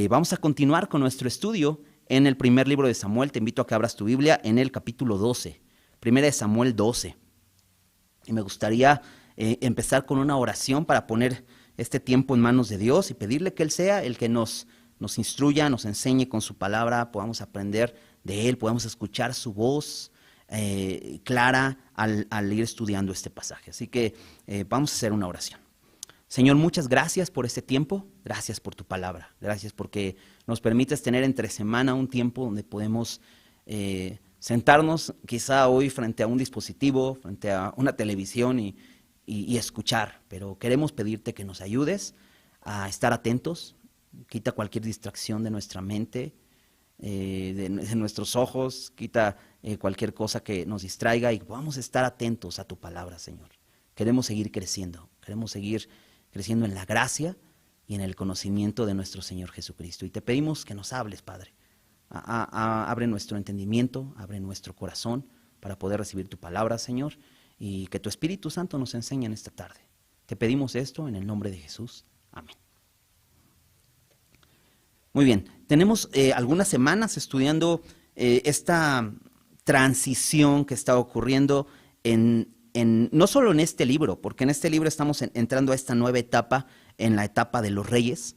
Vamos a continuar con nuestro estudio en el primer libro de Samuel. Te invito a que abras tu Biblia en el capítulo 12, primera de Samuel 12. Y me gustaría empezar con una oración para poner este tiempo en manos de Dios y pedirle que Él sea el que nos instruya, nos enseñe con su palabra, podamos aprender de Él, podamos escuchar su voz clara al ir estudiando este pasaje. Así que vamos a hacer una oración. Señor, muchas gracias por este tiempo, gracias por tu palabra, gracias porque nos permites tener entre semana un tiempo donde podemos sentarnos quizá hoy frente a un dispositivo, frente a una televisión y escuchar, pero queremos pedirte que nos ayudes a estar atentos, quita cualquier distracción de nuestra mente, de nuestros ojos, quita cualquier cosa que nos distraiga y podamos estar atentos a tu palabra, Señor. Queremos seguir creciendo, queremos seguir creciendo en la gracia y en el conocimiento de nuestro Señor Jesucristo. Y te pedimos que nos hables, Padre. Abre nuestro entendimiento, abre nuestro corazón para poder recibir tu palabra, Señor, y que tu Espíritu Santo nos enseñe en esta tarde. Te pedimos esto en el nombre de Jesús. Amén. Muy bien, tenemos algunas semanas estudiando esta transición que está ocurriendo no solo en este libro, porque en este libro estamos entrando a esta nueva etapa, en la etapa de los reyes,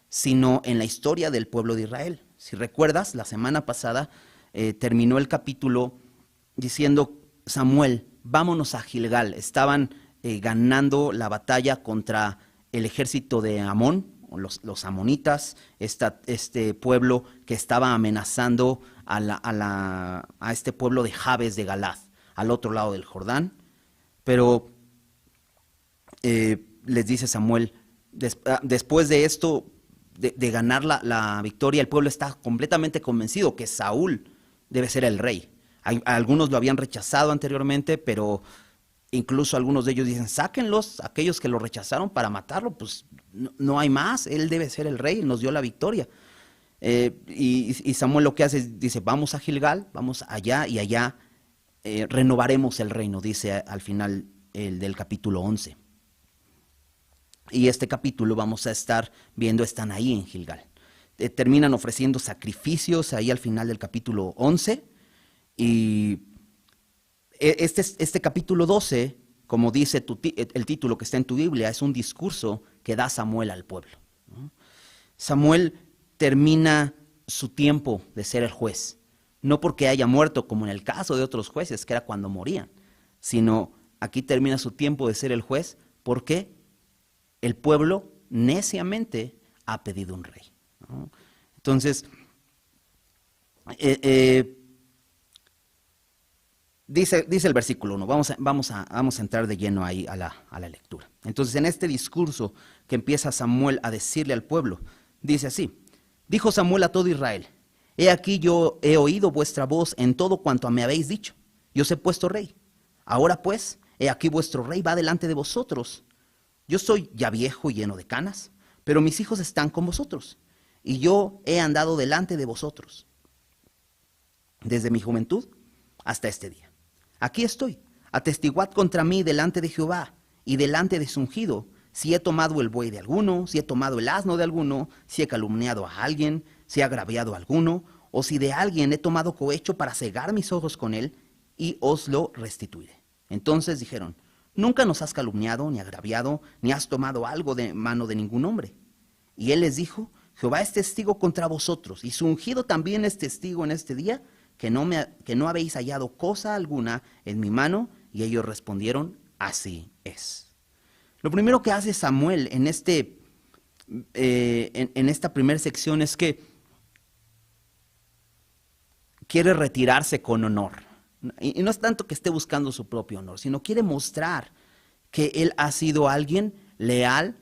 sino en la historia del pueblo de Israel. Si recuerdas, la semana pasada terminó el capítulo diciendo: Samuel, vámonos a Gilgal. Estaban ganando la batalla contra el ejército de Amón, los amonitas, este pueblo que estaba amenazando a este pueblo de Jabes de Galaad, al otro lado del Jordán. Pero les dice Samuel, después de esto, de ganar la victoria, el pueblo está completamente convencido que Saúl debe ser el rey. Algunos lo habían rechazado anteriormente, pero incluso algunos de ellos dicen: sáquenlos, aquellos que lo rechazaron, para matarlo, pues no hay más, él debe ser el rey, nos dio la victoria. Y Samuel lo que hace es, dice: vamos a Gilgal, vamos allá y allá renovaremos el reino, dice al final del capítulo 11. Y este capítulo vamos a estar viendo, están ahí en Gilgal. Terminan ofreciendo sacrificios ahí al final del capítulo 11. Y este capítulo 12, como dice el título que está en tu Biblia, es un discurso que da Samuel al pueblo, ¿no? Samuel termina su tiempo de ser el juez, no porque haya muerto como en el caso de otros jueces, que era cuando morían, sino aquí termina su tiempo de ser el juez porque el pueblo neciamente ha pedido un rey, ¿no? Entonces, dice el versículo 1, vamos a entrar de lleno ahí a la lectura. Entonces, en este discurso que empieza Samuel a decirle al pueblo, dice así: dijo Samuel a todo Israel: he aquí, yo he oído vuestra voz en todo cuanto me habéis dicho, y os he puesto rey. Ahora pues, he aquí vuestro rey va delante de vosotros. Yo soy ya viejo y lleno de canas, pero mis hijos están con vosotros, y yo he andado delante de vosotros desde mi juventud hasta este día. Aquí estoy, atestiguad contra mí delante de Jehová y delante de su ungido, si he tomado el buey de alguno, si he tomado el asno de alguno, si he calumniado a alguien, si he agraviado a alguno, o si de alguien he tomado cohecho para cegar mis ojos con él, y os lo restituiré. Entonces dijeron: nunca nos has calumniado, ni agraviado, ni has tomado algo de mano de ningún hombre. Y él les dijo: Jehová es testigo contra vosotros, y su ungido también es testigo en este día, que no habéis hallado cosa alguna en mi mano. Y ellos respondieron: así es. Lo primero que hace Samuel en esta primera sección es que quiere retirarse con honor. Y no es tanto que esté buscando su propio honor, sino quiere mostrar que él ha sido alguien leal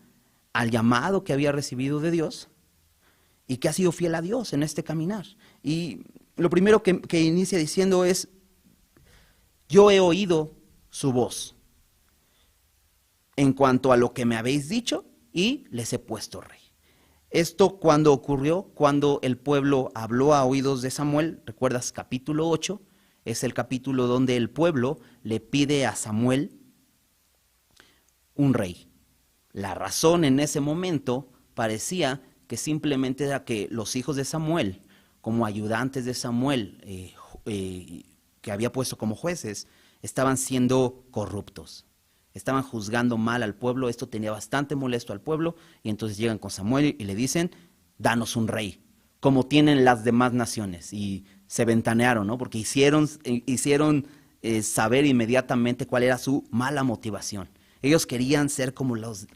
al llamado que había recibido de Dios y que ha sido fiel a Dios en este caminar. Y lo primero que inicia diciendo es: yo he oído su voz en cuanto a lo que me habéis dicho, y les he puesto rey. Esto cuando ocurrió, cuando el pueblo habló a oídos de Samuel. ¿Recuerdas? Capítulo 8 es el capítulo donde el pueblo le pide a Samuel un rey. La razón en ese momento parecía que simplemente era que los hijos de Samuel, como ayudantes de Samuel, que había puesto como jueces, estaban siendo corruptos. Estaban juzgando mal al pueblo. Esto tenía bastante molesto al pueblo, y entonces llegan con Samuel y le dicen: danos un rey, como tienen las demás naciones. Y se ventanearon, ¿no? Porque hicieron saber inmediatamente cuál era su mala motivación. Ellos querían ser como las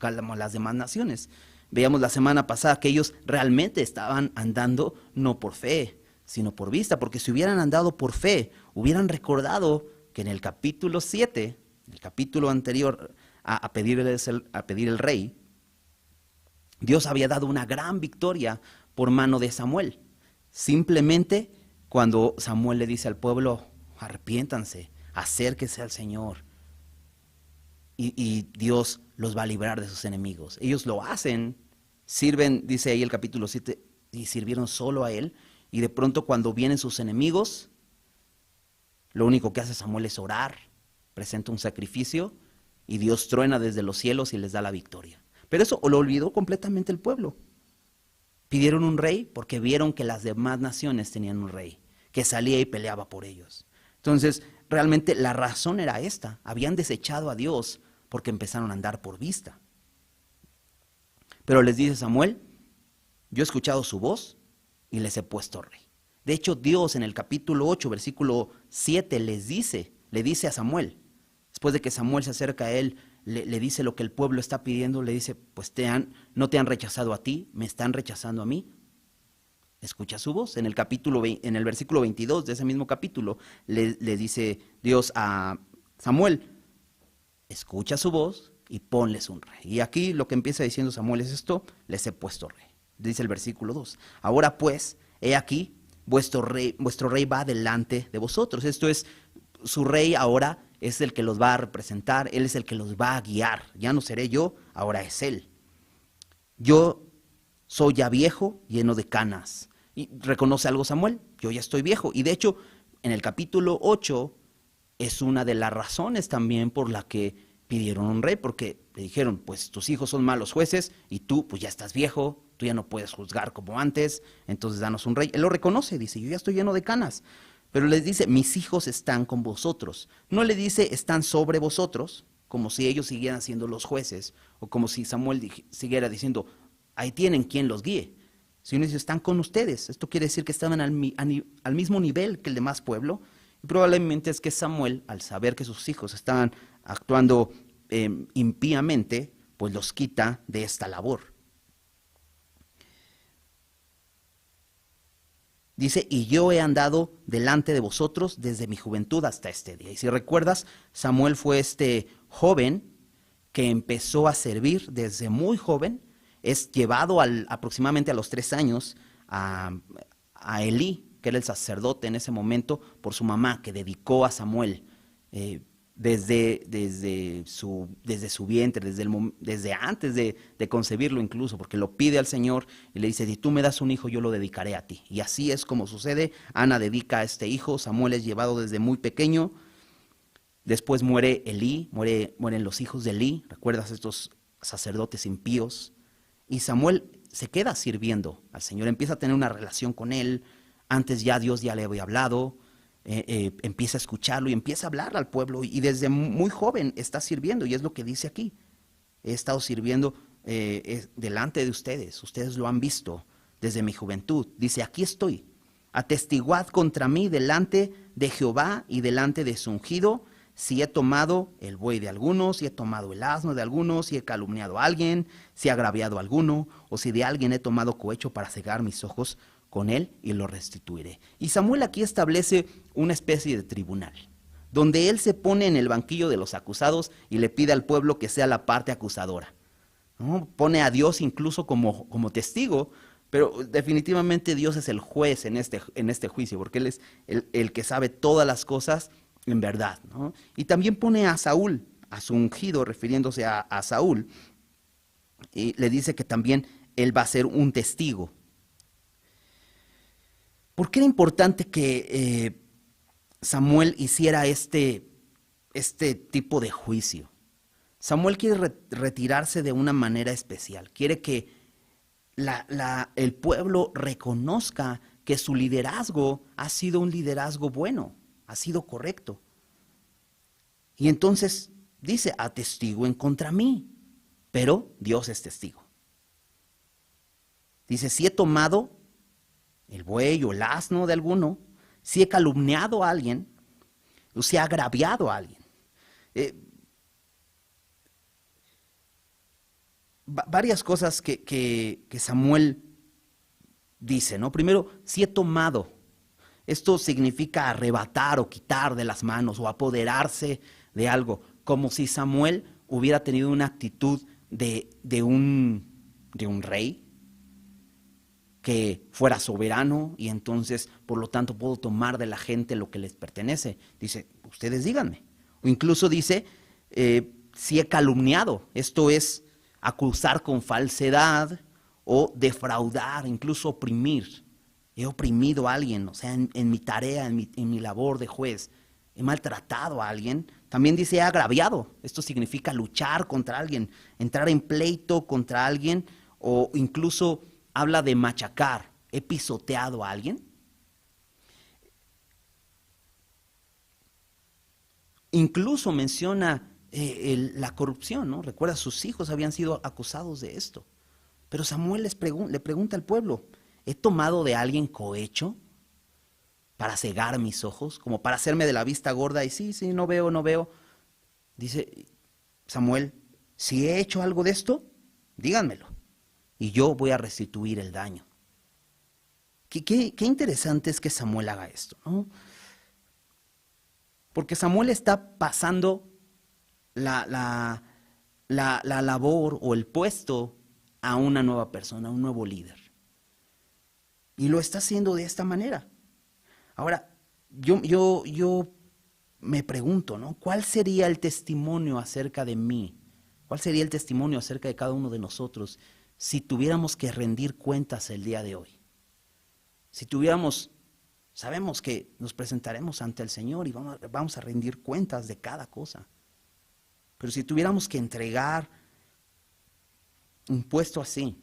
demás naciones. Veíamos la semana pasada que ellos realmente estaban andando no por fe, sino por vista, porque si hubieran andado por fe, hubieran recordado que en el capítulo 7, el capítulo anterior a pedir el rey, Dios había dado una gran victoria por mano de Samuel. Simplemente cuando Samuel le dice al pueblo: arrepiéntanse, acérquense al Señor, y Dios los va a librar de sus enemigos. Ellos lo hacen, sirven, dice ahí el capítulo 7, y sirvieron solo a Él, y de pronto cuando vienen sus enemigos, lo único que hace Samuel es orar, presenta un sacrificio, y Dios truena desde los cielos y les da la victoria. Pero eso lo olvidó completamente el pueblo. Pidieron un rey porque vieron que las demás naciones tenían un rey, que salía y peleaba por ellos. Entonces, realmente la razón era esta: habían desechado a Dios porque empezaron a andar por vista. Pero les dice Samuel: yo he escuchado su voz y les he puesto rey. De hecho, Dios en el capítulo 8, versículo 7, le dice a Samuel, después de que Samuel se acerca a él, le dice lo que el pueblo está pidiendo, le dice: pues no te han rechazado a ti, me están rechazando a mí. Escucha su voz. En el versículo 22 de ese mismo capítulo, le dice Dios a Samuel: escucha su voz y ponles un rey. Y aquí lo que empieza diciendo Samuel es esto: les he puesto rey. Dice el versículo 2: ahora pues, he aquí, vuestro rey va delante de vosotros. Esto es, su rey ahora es el que los va a representar, él es el que los va a guiar. Ya no seré yo, ahora es él. Yo soy ya viejo, lleno de canas. Y reconoce algo Samuel: yo ya estoy viejo. Y de hecho, en el capítulo 8 es una de las razones también por la que pidieron un rey, porque le dijeron: pues tus hijos son malos jueces y tú pues ya estás viejo, tú ya no puedes juzgar como antes, entonces danos un rey. Él lo reconoce, dice: yo ya estoy lleno de canas. Pero les dice: mis hijos están con vosotros. No le dice: están sobre vosotros, como si ellos siguieran siendo los jueces, o como si Samuel siguiera diciendo: ahí tienen quien los guíe. Sino dice: están con ustedes. Esto quiere decir que estaban al mismo nivel que el demás pueblo. Y probablemente es que Samuel, al saber que sus hijos estaban actuando impíamente, pues los quita de esta labor. Dice: y yo he andado delante de vosotros desde mi juventud hasta este día. Y si recuerdas, Samuel fue este joven que empezó a servir desde muy joven. Es llevado aproximadamente a los 3 años a Elí, que era el sacerdote en ese momento, por su mamá, que dedicó a Samuel desde su vientre, desde antes de concebirlo incluso, porque lo pide al Señor y le dice: si tú me das un hijo, yo lo dedicaré a ti. Y así es como sucede. Ana dedica a este hijo. Samuel es llevado desde muy pequeño. Después muere Elí, mueren los hijos de Elí. ¿Recuerdas estos sacerdotes impíos? Y Samuel se queda sirviendo al Señor, empieza a tener una relación con él. Antes Dios ya le había hablado, empieza a escucharlo y empieza a hablar al pueblo, y desde muy joven está sirviendo, y es lo que dice aquí: he estado sirviendo delante de ustedes, ustedes lo han visto desde mi juventud. Dice: aquí estoy, atestiguad contra mí delante de Jehová y delante de su ungido, si he tomado el buey de algunos, si he tomado el asno de algunos, si he calumniado a alguien, si he agraviado a alguno, o si de alguien he tomado cohecho para cegar mis ojos con él, y lo restituiré. Y Samuel aquí establece una especie de tribunal, donde él se pone en el banquillo de los acusados y le pide al pueblo que sea la parte acusadora, ¿no? Pone a Dios incluso como testigo, pero definitivamente Dios es el juez en este juicio, porque Él es el que sabe todas las cosas en verdad, ¿no? Y también pone a Saúl, a su ungido, refiriéndose a Saúl, y le dice que también él va a ser un testigo. ¿Por qué era importante que Samuel hiciera este tipo de juicio? Samuel quiere retirarse de una manera especial. Quiere que el pueblo reconozca que su liderazgo ha sido un liderazgo bueno, ha sido correcto. Y entonces dice, atestiguen contra mí, pero Dios es testigo. Dice, si he tomado el buey o el asno de alguno, si he calumniado a alguien, o si he agraviado a alguien. Varias cosas que Samuel dice, ¿no? Primero, si he tomado. Esto significa arrebatar o quitar de las manos o apoderarse de algo, como si Samuel hubiera tenido una actitud de un rey que fuera soberano y entonces, por lo tanto, puedo tomar de la gente lo que les pertenece. Dice, ustedes díganme. O incluso dice, si he calumniado, esto es acusar con falsedad o defraudar, incluso oprimir. He oprimido a alguien, o sea, en mi tarea, en mi labor de juez. He maltratado a alguien. También dice, he agraviado. Esto significa luchar contra alguien, entrar en pleito contra alguien, o incluso habla de machacar. He pisoteado a alguien. Incluso menciona la corrupción, ¿no? Recuerda, sus hijos habían sido acusados de esto. Pero Samuel le pregunta al pueblo, ¿he tomado de alguien cohecho para cegar mis ojos? Como para hacerme de la vista gorda y sí, no veo, no veo. Dice Samuel, si he hecho algo de esto, díganmelo. Y yo voy a restituir el daño. Qué interesante es que Samuel haga esto, ¿no? Porque Samuel está pasando la labor o el puesto a una nueva persona, a un nuevo líder. Y lo está haciendo de esta manera. Ahora, yo me pregunto, ¿no? ¿Cuál sería el testimonio acerca de mí? ¿Cuál sería el testimonio acerca de cada uno de nosotros si tuviéramos que rendir cuentas el día de hoy? Si sabemos que nos presentaremos ante el Señor y vamos a rendir cuentas de cada cosa. Pero si tuviéramos que entregar un puesto así,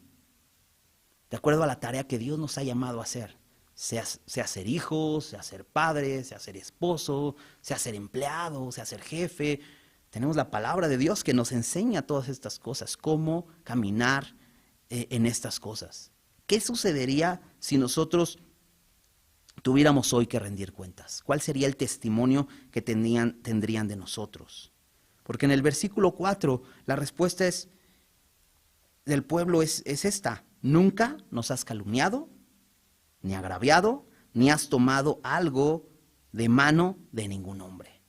de acuerdo a la tarea que Dios nos ha llamado a hacer, sea ser hijos, sea ser padre, sea ser esposo, sea ser empleado, sea ser jefe, tenemos la palabra de Dios que nos enseña todas estas cosas, cómo caminar en estas cosas. ¿Qué sucedería si nosotros tuviéramos hoy que rendir cuentas? ¿Cuál sería el testimonio que tendrían de nosotros? Porque en el versículo 4 la respuesta del pueblo es esta: nunca nos has calumniado, ni agraviado, ni has tomado algo de mano de ningún hombre.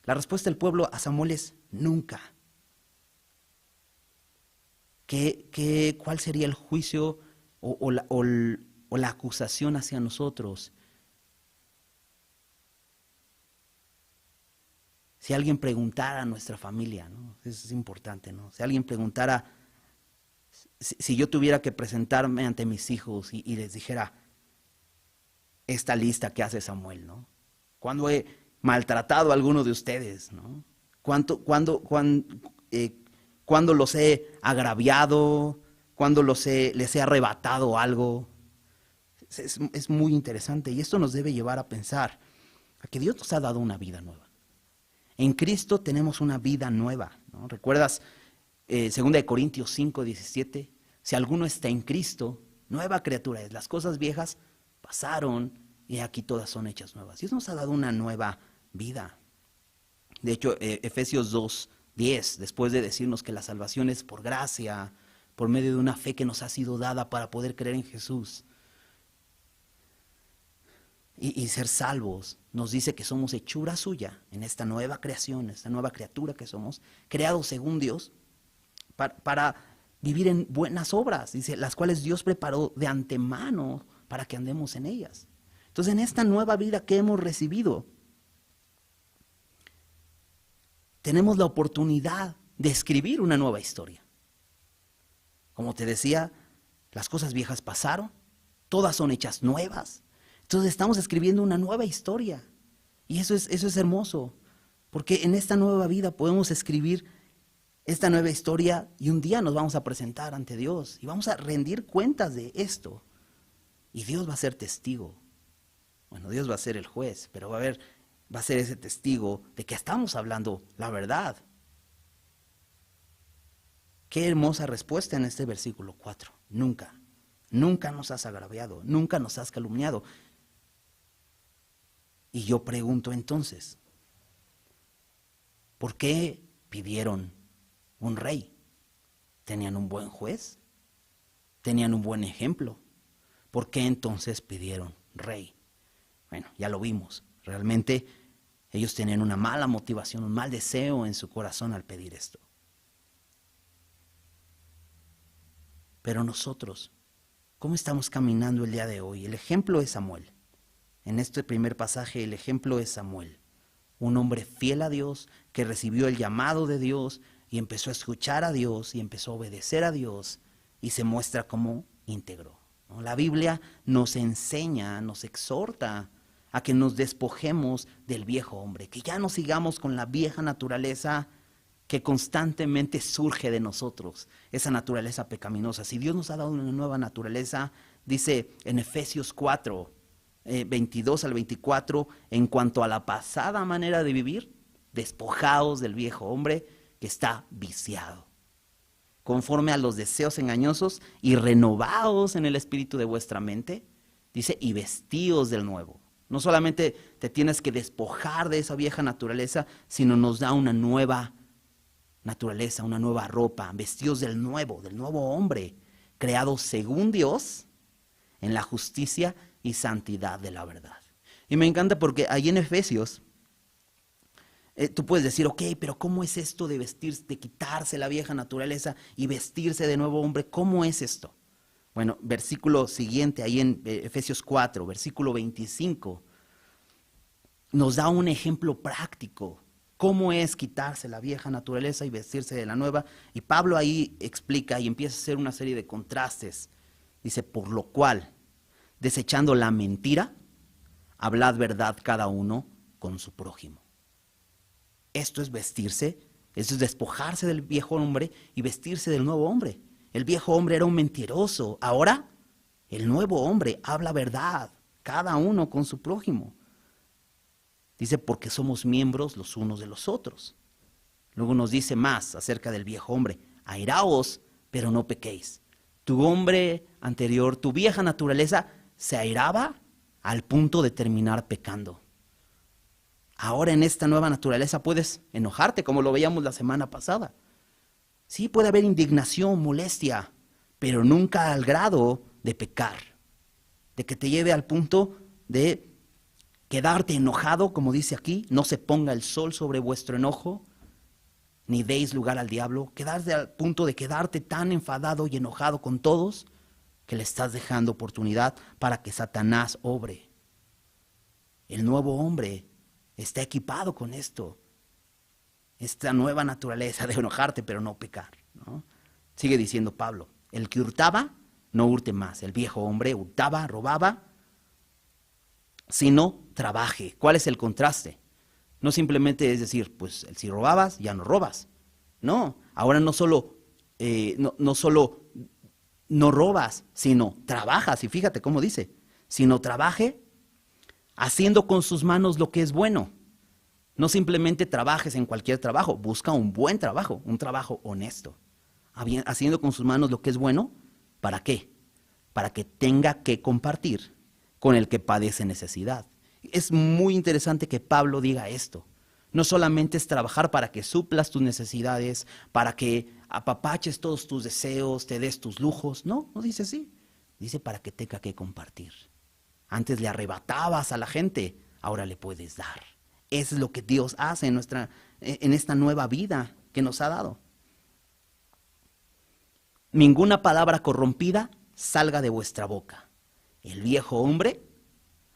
La respuesta del pueblo a Samuel es nunca. ¿Cuál sería el juicio o la acusación hacia nosotros? Si alguien preguntara a nuestra familia, ¿no? Eso es importante, ¿no? Si alguien preguntara, si yo tuviera que presentarme ante mis hijos y les dijera esta lista que hace Samuel, ¿no? ¿Cuándo he maltratado a alguno de ustedes, ¿no? ¿Cuándo los he agraviado? ¿Cuándo les he arrebatado algo? Es muy interesante y esto nos debe llevar a pensar a que Dios nos ha dado una vida nueva. En Cristo tenemos una vida nueva, ¿no? ¿Recuerdas 2 Corintios 5:17? Si alguno está en Cristo, nueva criatura es. Las cosas viejas pasaron y aquí todas son hechas nuevas. Dios nos ha dado una nueva vida. De hecho, Efesios 2:10, después de decirnos que la salvación es por gracia, por medio de una fe que nos ha sido dada para poder creer en Jesús y ser salvos, nos dice que somos hechura suya en esta nueva creación, esta nueva criatura que somos, creados según Dios para vivir en buenas obras, dice, las cuales Dios preparó de antemano para que andemos en ellas. Entonces, en esta nueva vida que hemos recibido, tenemos la oportunidad de escribir una nueva historia. Como te decía, las cosas viejas pasaron, todas son hechas nuevas. Entonces estamos escribiendo una nueva historia. Y eso es hermoso, porque en esta nueva vida podemos escribir esta nueva historia y un día nos vamos a presentar ante Dios y vamos a rendir cuentas de esto. Y Dios va a ser testigo. Bueno, Dios va a ser el juez, pero va a ser ese testigo de que estamos hablando la verdad. Qué hermosa respuesta en este versículo 4. Nunca nos has agraviado, nunca nos has calumniado. Y yo pregunto entonces, ¿por qué pidieron un rey? ¿Tenían un buen juez? ¿Tenían un buen ejemplo? ¿Por qué entonces pidieron rey? Bueno, ya lo vimos. Realmente ellos tenían una mala motivación, un mal deseo en su corazón al pedir esto. Pero nosotros, ¿cómo estamos caminando el día de hoy? El ejemplo es Samuel. En este primer pasaje el ejemplo es Samuel, un hombre fiel a Dios que recibió el llamado de Dios y empezó a escuchar a Dios y empezó a obedecer a Dios y se muestra como íntegro, ¿no? La Biblia nos enseña, nos exhorta a que nos despojemos del viejo hombre, que ya no sigamos con la vieja naturaleza que constantemente surge de nosotros, esa naturaleza pecaminosa. Si Dios nos ha dado una nueva naturaleza, dice en Efesios 4, 22 al 24, en cuanto a la pasada manera de vivir, despojaos del viejo hombre que está viciado, conforme a los deseos engañosos, y renovaos en el espíritu de vuestra mente, dice, y vestíos del nuevo. No solamente te tienes que despojar de esa vieja naturaleza, sino nos da una nueva naturaleza, una nueva ropa, vestidos del nuevo hombre, creado según Dios, en la justicia y santidad de la verdad. Y me encanta porque ahí en Efesios, tú puedes decir, ok, pero ¿cómo es esto de vestirse, de quitarse la vieja naturaleza y vestirse de nuevo hombre? ¿Cómo es esto? Bueno, versículo siguiente, ahí en Efesios 4, versículo 25, nos da un ejemplo práctico. ¿Cómo es quitarse la vieja naturaleza y vestirse de la nueva? Y Pablo ahí explica y empieza a hacer una serie de contrastes. Dice, por lo cual, desechando la mentira, hablad verdad cada uno con su prójimo. Esto es vestirse, esto es despojarse del viejo hombre y vestirse del nuevo hombre. El viejo hombre era un mentiroso. Ahora, el nuevo hombre habla verdad, cada uno con su prójimo. Dice, porque somos miembros los unos de los otros. Luego nos dice más acerca del viejo hombre. Airaos, pero no pequéis. Tu hombre anterior, tu vieja naturaleza, se airaba al punto de terminar pecando. Ahora en esta nueva naturaleza puedes enojarte, como lo veíamos la semana pasada. Sí, puede haber indignación, molestia, pero nunca al grado de pecar, de que te lleve al punto de quedarte enojado, como dice aquí, no se ponga el sol sobre vuestro enojo, ni deis lugar al diablo, quedarte al punto de quedarte tan enfadado y enojado con todos que le estás dejando oportunidad para que Satanás obre. El nuevo hombre está equipado con esto, esta nueva naturaleza de enojarte pero no pecar, ¿no? Sigue diciendo Pablo, el que hurtaba, no hurte más. El viejo hombre hurtaba, robaba, sino trabaje. ¿Cuál es el contraste? No simplemente es decir, pues si robabas, ya no robas. No, ahora no solo no robas, sino trabajas. Y fíjate cómo dice, sino trabaje haciendo con sus manos lo que es bueno. No simplemente trabajes en cualquier trabajo, busca un buen trabajo, un trabajo honesto. Haciendo con sus manos lo que es bueno, ¿para qué? Para que tenga que compartir con el que padece necesidad. Es muy interesante que Pablo diga esto. No solamente es trabajar para que suplas tus necesidades, para que apapaches todos tus deseos, te des tus lujos. No dice así. Dice para que tenga que compartir. Antes le arrebatabas a la gente, ahora le puedes dar. Eso es lo que Dios hace en esta nueva vida que nos ha dado. Ninguna palabra corrompida salga de vuestra boca. El viejo hombre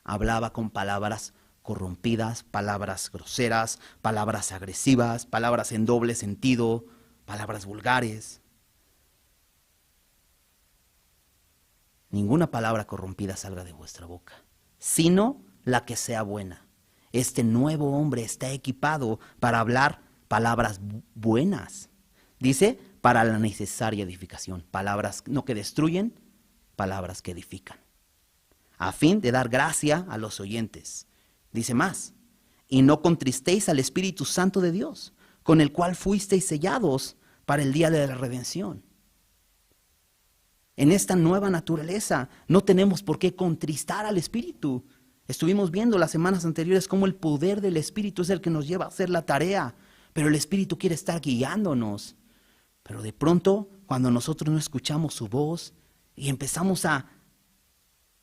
hablaba con palabras corrompidas, palabras groseras, palabras agresivas, palabras en doble sentido, palabras vulgares. Ninguna palabra corrompida salga de vuestra boca, sino la que sea buena. Este nuevo hombre está equipado para hablar palabras buenas, Dice, para la necesaria edificación. Palabras no que destruyen, palabras que edifican. A fin de dar gracia a los oyentes. Dice más, y no contristéis al Espíritu Santo de Dios, con el cual fuisteis sellados para el día de la redención. En esta nueva naturaleza no tenemos por qué contristar al Espíritu. Estuvimos viendo las semanas anteriores cómo el poder del Espíritu es el que nos lleva a hacer la tarea, pero el Espíritu quiere estar guiándonos. Pero de pronto, cuando nosotros no escuchamos su voz y empezamos a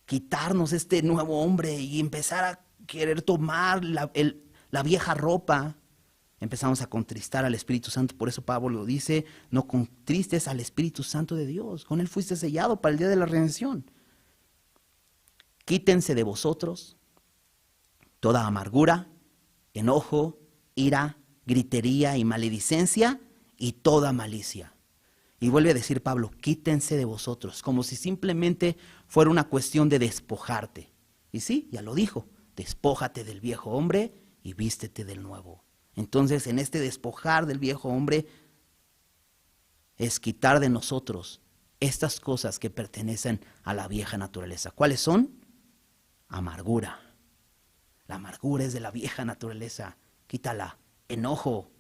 quitarnos este nuevo hombre y empezar a querer tomar la vieja ropa, empezamos a contristar al Espíritu Santo. Por eso Pablo lo dice, no contristes al Espíritu Santo de Dios. Con él fuiste sellado para el día de la redención. Quítense de vosotros toda amargura, enojo, ira, gritería y maledicencia y toda malicia. Y vuelve a decir Pablo, quítense de vosotros, como si simplemente fuera una cuestión de despojarte. Y sí, ya lo dijo, despójate del viejo hombre y vístete del nuevo. Entonces, en este despojar del viejo hombre es quitar de nosotros estas cosas que pertenecen a la vieja naturaleza. ¿Cuáles son? Amargura. La amargura es de la vieja naturaleza. Quítala. Enojo,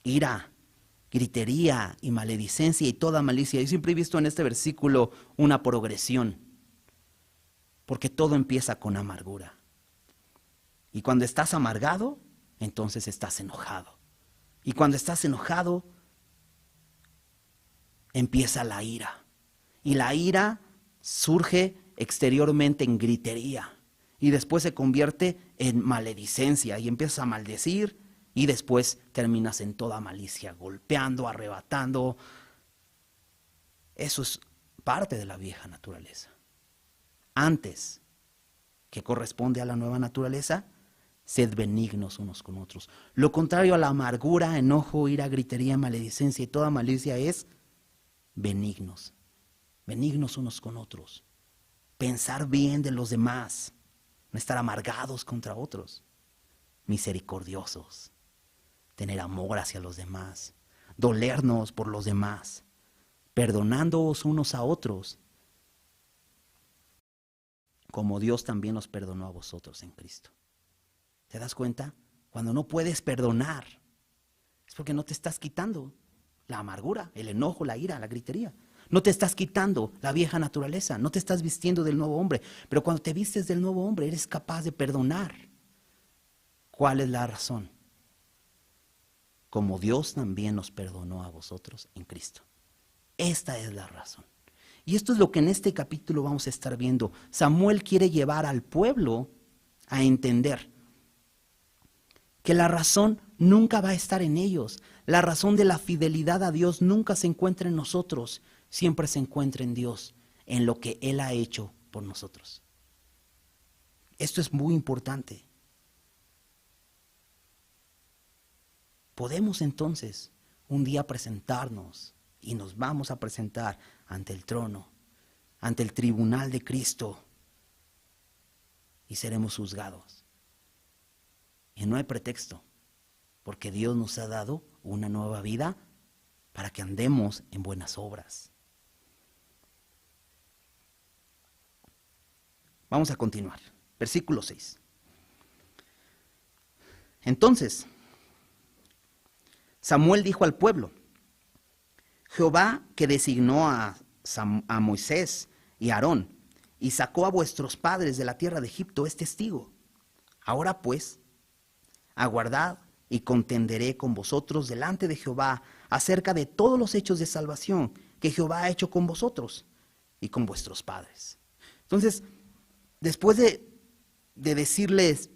ira, gritería y maledicencia y toda malicia. Yo siempre he visto en este versículo una progresión, porque todo empieza con amargura. Y cuando estás amargado, entonces estás enojado. Y cuando estás enojado, empieza la ira. Y la ira surge exteriormente en gritería. Y después se convierte en maledicencia. Y empiezas a maldecir. Y después terminas en toda malicia, golpeando, arrebatando. Eso es parte de la vieja naturaleza. Antes, que corresponde a la nueva naturaleza, sed benignos unos con otros. Lo contrario a la amargura, enojo, ira, gritería, maledicencia y toda malicia es benignos. Benignos unos con otros. Pensar bien de los demás. No estar amargados contra otros. Misericordiosos. Tener amor hacia los demás. Dolernos por los demás. Perdonándoos unos a otros. Como Dios también los perdonó a vosotros en Cristo. ¿Te das cuenta? Cuando no puedes perdonar, es porque no te estás quitando la amargura, el enojo, la ira, la gritería. No te estás quitando la vieja naturaleza, no te estás vistiendo del nuevo hombre. Pero cuando te vistes del nuevo hombre, eres capaz de perdonar. ¿Cuál es la razón? Como Dios también nos perdonó a vosotros en Cristo. Esta es la razón. Y esto es lo que en este capítulo vamos a estar viendo. Samuel quiere llevar al pueblo a entender que la razón nunca va a estar en ellos. La razón de la fidelidad a Dios nunca se encuentra en nosotros, siempre se encuentra en Dios, en lo que Él ha hecho por nosotros. Esto es muy importante. Podemos entonces un día presentarnos y nos vamos a presentar ante el trono, ante el tribunal de Cristo y seremos juzgados. Y no hay pretexto, porque Dios nos ha dado una nueva vida para que andemos en buenas obras. Vamos a continuar. Versículo 6. Entonces, Samuel dijo al pueblo, Jehová que designó a Moisés y a Aarón y sacó a vuestros padres de la tierra de Egipto es testigo. Ahora pues, aguardad y contenderé con vosotros delante de Jehová acerca de todos los hechos de salvación que Jehová ha hecho con vosotros y con vuestros padres. Entonces, después de decirles,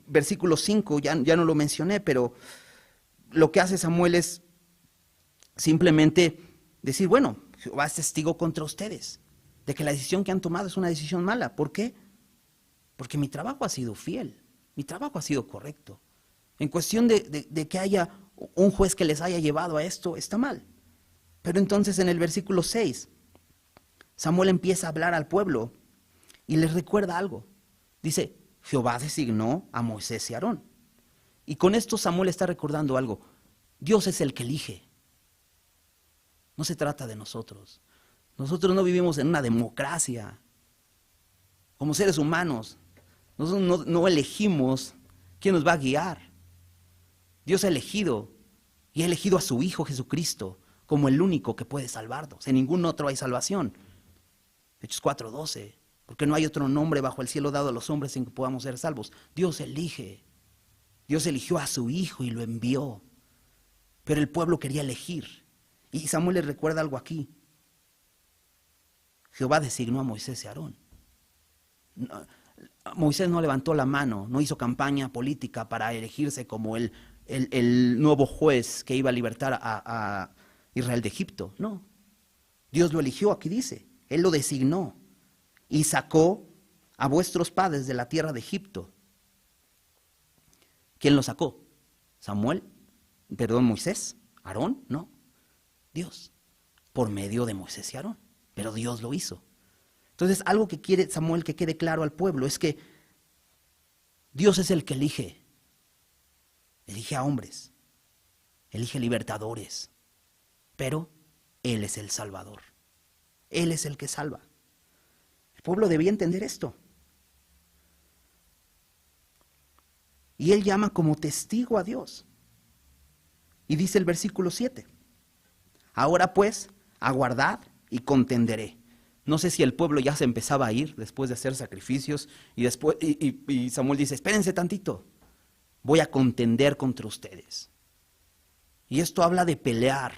versículo 5, ya no lo mencioné, pero lo que hace Samuel es simplemente decir, bueno, Jehová es testigo contra ustedes, de que la decisión que han tomado es una decisión mala. ¿Por qué? Porque mi trabajo ha sido fiel. Mi trabajo ha sido correcto. En cuestión de que haya un juez que les haya llevado a esto, está mal. Pero entonces en el versículo 6, Samuel empieza a hablar al pueblo y les recuerda algo. Dice, Jehová designó a Moisés y a Aarón. Y con esto Samuel está recordando algo. Dios es el que elige. No se trata de nosotros. Nosotros no vivimos en una democracia. Como seres humanos, nosotros no elegimos quién nos va a guiar. Dios ha elegido y ha elegido a su Hijo Jesucristo como el único que puede salvarnos. En ningún otro hay salvación. Hechos 4:12. Porque no hay otro nombre bajo el cielo dado a los hombres en que podamos ser salvos. Dios elige. Dios eligió a su Hijo y lo envió. Pero el pueblo quería elegir. Y Samuel les recuerda algo aquí. Jehová designó a Moisés y a Aarón. Moisés no levantó la mano, no hizo campaña política para elegirse como el nuevo juez que iba a libertar a Israel de Egipto. No. Dios lo eligió, aquí dice. Él lo designó y sacó a vuestros padres de la tierra de Egipto. ¿Quién lo sacó? Moisés, Aarón, no. Dios, por medio de Moisés y Aarón. Pero Dios lo hizo. Entonces, algo que quiere Samuel que quede claro al pueblo es que Dios es el que elige. Elige a hombres, elige libertadores, pero Él es el Salvador. Él es el que salva. El pueblo debía entender esto. Y Él llama como testigo a Dios. Y dice el versículo 7. Ahora pues, aguardad y contenderé. No sé si el pueblo ya se empezaba a ir después de hacer sacrificios y Samuel dice, espérense tantito, voy a contender contra ustedes. Y esto habla de pelear,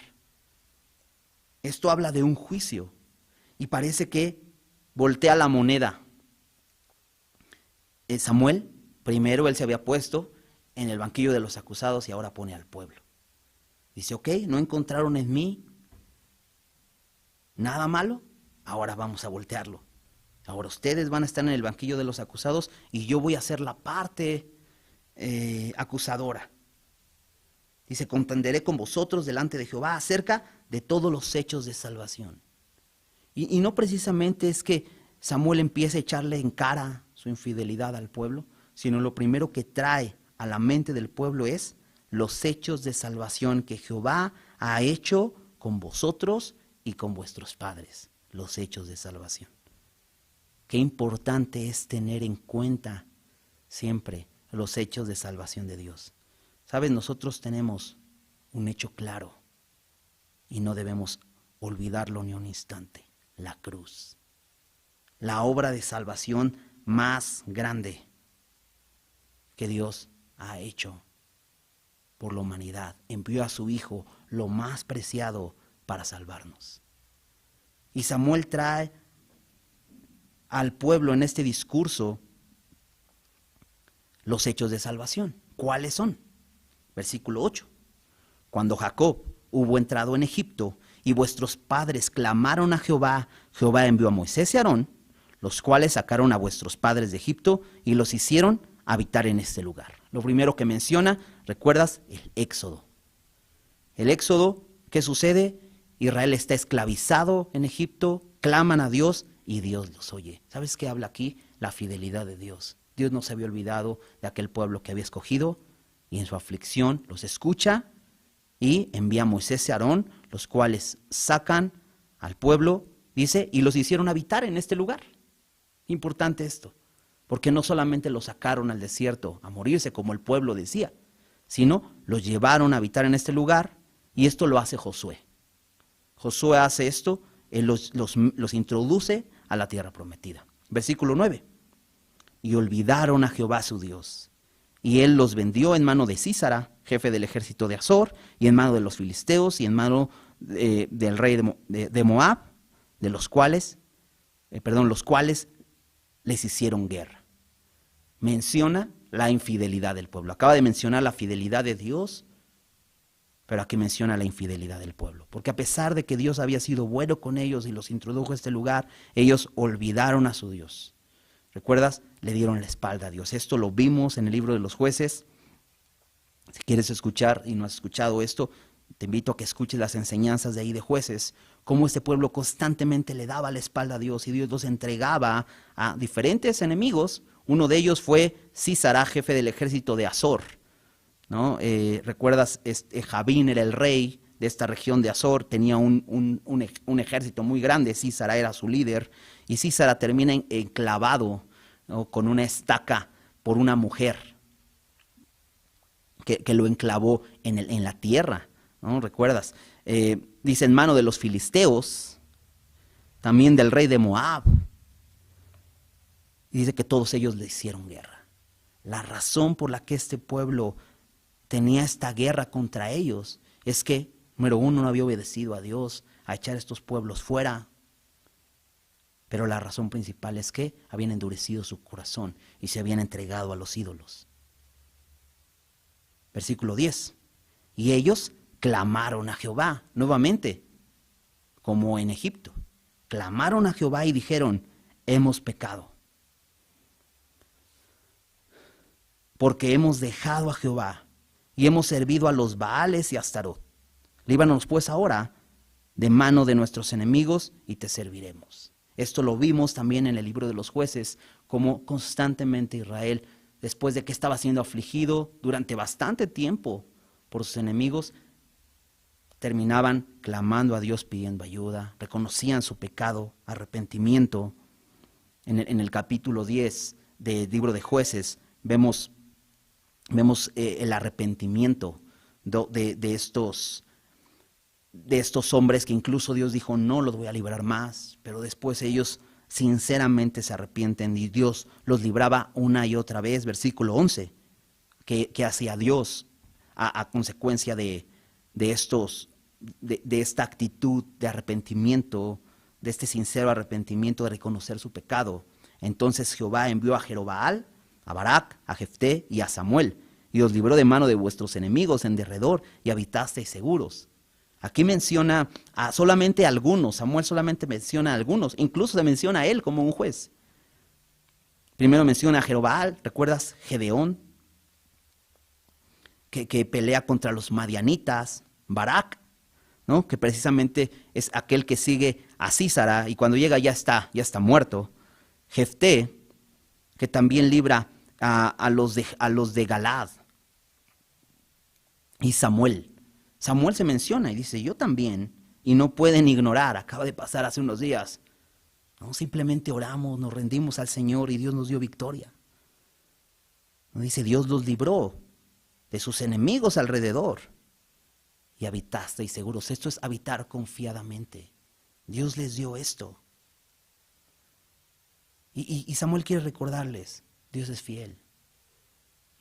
esto habla de un juicio y parece que voltea la moneda. Samuel, primero él se había puesto en el banquillo de los acusados y ahora pone al pueblo. Dice, ok, no encontraron en mí nada malo. Ahora vamos a voltearlo. Ahora ustedes van a estar en el banquillo de los acusados y yo voy a ser la parte acusadora. Dice, contenderé con vosotros delante de Jehová acerca de todos los hechos de salvación. Y no precisamente es que Samuel empiece a echarle en cara su infidelidad al pueblo, sino lo primero que trae a la mente del pueblo es los hechos de salvación que Jehová ha hecho con vosotros y con vuestros padres. Los hechos de salvación. Qué importante es tener en cuenta siempre los hechos de salvación de Dios. Sabes, nosotros tenemos un hecho claro y no debemos olvidarlo ni un instante. La cruz. La obra de salvación más grande que Dios ha hecho por la humanidad. Envió a su Hijo, lo más preciado, para salvarnos. Y Samuel trae al pueblo en este discurso los hechos de salvación. ¿Cuáles son? Versículo 8. Cuando Jacob hubo entrado en Egipto y vuestros padres clamaron a Jehová, Jehová envió a Moisés y Aarón, los cuales sacaron a vuestros padres de Egipto y los hicieron habitar en este lugar. Lo primero que menciona, ¿recuerdas? El éxodo. El éxodo, ¿qué sucede? Israel está esclavizado en Egipto, claman a Dios y Dios los oye. ¿Sabes qué habla aquí? La fidelidad de Dios. Dios no se había olvidado de aquel pueblo que había escogido y en su aflicción los escucha y envía a Moisés y Aarón, los cuales sacan al pueblo, dice, y los hicieron habitar en este lugar. Importante esto, porque no solamente los sacaron al desierto a morirse como el pueblo decía, sino los llevaron a habitar en este lugar y esto lo hace Josué. Josué hace esto, él los introduce a la tierra prometida. Versículo 9. Y olvidaron a Jehová su Dios, y él los vendió en mano de Sísara, jefe del ejército de Azor, y en mano de los filisteos, y en mano del rey de Moab, los cuales les hicieron guerra. Menciona la infidelidad del pueblo. Acaba de mencionar la fidelidad de Dios, pero aquí menciona la infidelidad del pueblo. Porque a pesar de que Dios había sido bueno con ellos y los introdujo a este lugar, ellos olvidaron a su Dios. ¿Recuerdas? Le dieron la espalda a Dios. Esto lo vimos en el libro de los jueces. Si quieres escuchar y no has escuchado esto, te invito a que escuches las enseñanzas de ahí de Jueces, cómo este pueblo constantemente le daba la espalda a Dios y Dios los entregaba a diferentes enemigos. Uno de ellos fue Sísara, jefe del ejército de Azor, ¿no? ¿Recuerdas? Jabín era el rey de esta región de Azor, tenía un ejército muy grande, Sísara era su líder, y Sísara termina enclavado, ¿no?, con una estaca por una mujer que lo enclavó en la tierra, ¿no? ¿Recuerdas? Dice, en mano de los filisteos, también del rey de Moab, y dice que todos ellos le hicieron guerra. La razón por la que este pueblo tenía esta guerra contra ellos es que, número uno, no había obedecido a Dios a echar a estos pueblos fuera. Pero la razón principal es que habían endurecido su corazón y se habían entregado a los ídolos. Versículo 10. Y ellos clamaron a Jehová, nuevamente, como en Egipto. Clamaron a Jehová y dijeron, hemos pecado, porque hemos dejado a Jehová y hemos servido a los Baales y a Astarot. Líbranos pues ahora de mano de nuestros enemigos y te serviremos. Esto lo vimos también en el libro de los Jueces, como constantemente Israel, después de que estaba siendo afligido durante bastante tiempo por sus enemigos, terminaban clamando a Dios pidiendo ayuda, reconocían su pecado, arrepentimiento. En el capítulo 10 del libro de Jueces vemos el arrepentimiento de estos hombres que incluso Dios dijo, no los voy a librar más, pero después ellos sinceramente se arrepienten y Dios los libraba una y otra vez. Versículo 11, que hacía Dios a consecuencia de esta actitud de arrepentimiento, de este sincero arrepentimiento de reconocer su pecado. Entonces Jehová envió a Jerobaal, a Barak, a Jefté y a Samuel, y os libró de mano de vuestros enemigos en derredor, y habitasteis seguros. Aquí menciona solamente a algunos, Samuel solamente menciona a algunos, incluso se menciona a él como un juez. Primero menciona a Jerobaal, ¿recuerdas? Gedeón, que pelea contra los madianitas, Barak, ¿no?, que precisamente es aquel que sigue a Sísara y cuando llega ya está muerto. Jefté, que también libra a los de Galad. Y Samuel se menciona y dice, yo también, y no pueden ignorar, acaba de pasar hace unos días. No, simplemente oramos, nos rendimos al Señor y Dios nos dio victoria. No, dice, Dios los libró de sus enemigos alrededor y habitasteis seguros. Esto es habitar confiadamente. Dios les dio esto. Y Samuel quiere recordarles, Dios es fiel.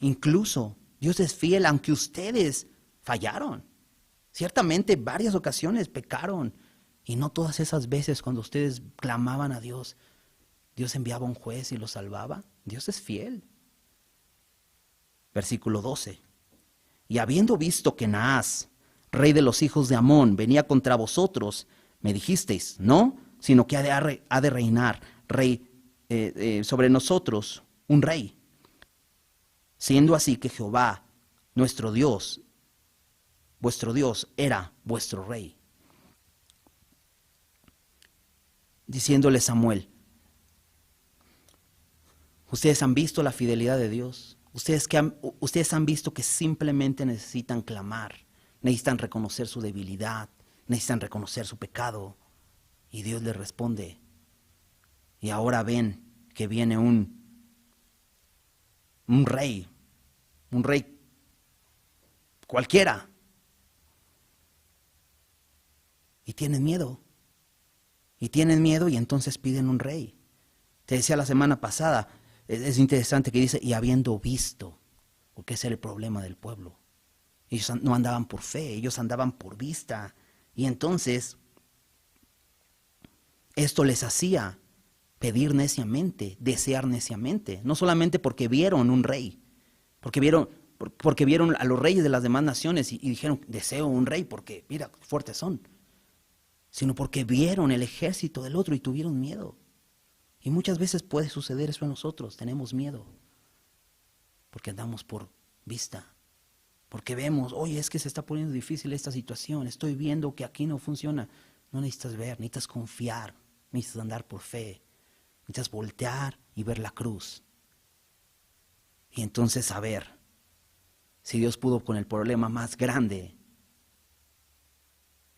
Incluso Dios es fiel aunque ustedes fallaron. Ciertamente varias ocasiones pecaron y no todas esas veces cuando ustedes clamaban a Dios, Dios enviaba un juez y los salvaba. Dios es fiel. Versículo 12. Y habiendo visto que Naas, rey de los hijos de Amón, venía contra vosotros, me dijisteis, no, sino que ha de reinar rey sobre nosotros, un rey. Siendo así que Jehová, nuestro Dios, vuestro Dios, era vuestro rey. Diciéndole Samuel, ustedes han visto la fidelidad de Dios, ustedes han visto que simplemente necesitan clamar, necesitan reconocer su debilidad, necesitan reconocer su pecado, y Dios les responde. Y ahora ven que viene un rey cualquiera, y tienen miedo y entonces piden un rey. Te decía la semana pasada, es interesante que dice, y habiendo visto, porque ese era el problema del pueblo. Ellos no andaban por fe, ellos andaban por vista, y entonces esto les hacía pedir neciamente, desear neciamente, no solamente porque vieron un rey, porque vieron a los reyes de las demás naciones y dijeron, deseo un rey porque mira, fuertes son, sino porque vieron el ejército del otro y tuvieron miedo. Y muchas veces puede suceder eso a nosotros, tenemos miedo, porque andamos por vista, porque vemos, oye, es que se está poniendo difícil esta situación, estoy viendo que aquí no funciona. No necesitas ver, necesitas confiar, necesitas andar por fe, necesitas voltear y ver la cruz. Y entonces saber Si Dios pudo con el problema más grande,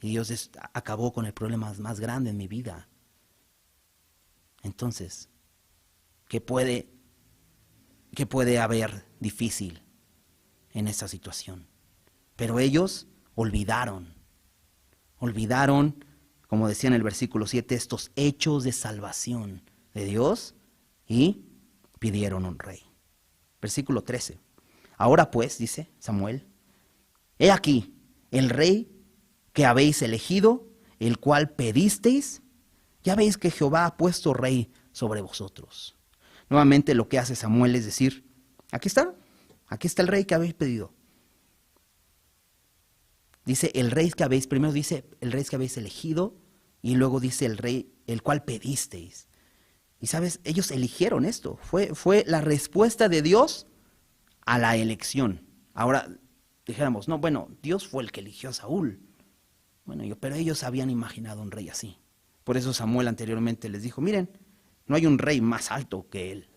y Dios acabó con el problema más grande en mi vida, entonces, ¿qué puede haber difícil en esta situación? Pero ellos olvidaron, como decía en el versículo 7, estos hechos de salvación de Dios y pidieron un rey. Versículo 13. Ahora pues, dice Samuel, he aquí el rey que habéis elegido, el cual pedisteis. Ya veis que Jehová ha puesto rey sobre vosotros. Nuevamente lo que hace Samuel es decir, aquí está el rey que habéis pedido. Dice el rey que habéis, primero dice el rey que habéis elegido y luego dice el rey el cual pedisteis. Y sabes, ellos eligieron esto. Fue la respuesta de Dios a la elección. Ahora dijéramos, no, bueno, Dios fue el que eligió a Saúl. Bueno, pero ellos habían imaginado un rey así. Por eso Samuel anteriormente les dijo, miren, no hay un rey más alto que él.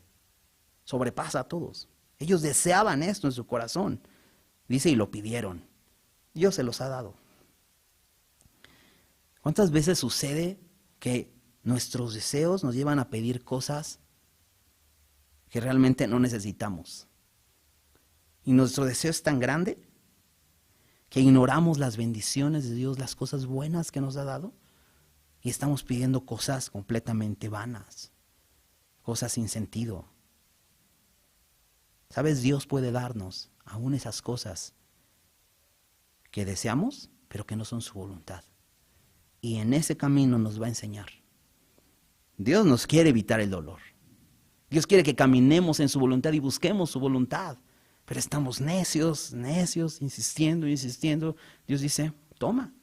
Sobrepasa a todos. Ellos deseaban esto en su corazón. Dice, y lo pidieron. Dios se los ha dado. ¿Cuántas veces sucede que nuestros deseos nos llevan a pedir cosas que realmente no necesitamos? Y nuestro deseo es tan grande que ignoramos las bendiciones de Dios, las cosas buenas que nos ha dado, y estamos pidiendo cosas completamente vanas, cosas sin sentido. ¿Sabes? Dios puede darnos aún esas cosas que deseamos, pero que no son su voluntad. Y en ese camino nos va a enseñar. Dios nos quiere evitar el dolor. Dios quiere que caminemos en su voluntad y busquemos su voluntad. Pero estamos necios, insistiendo. Dios dice, toma.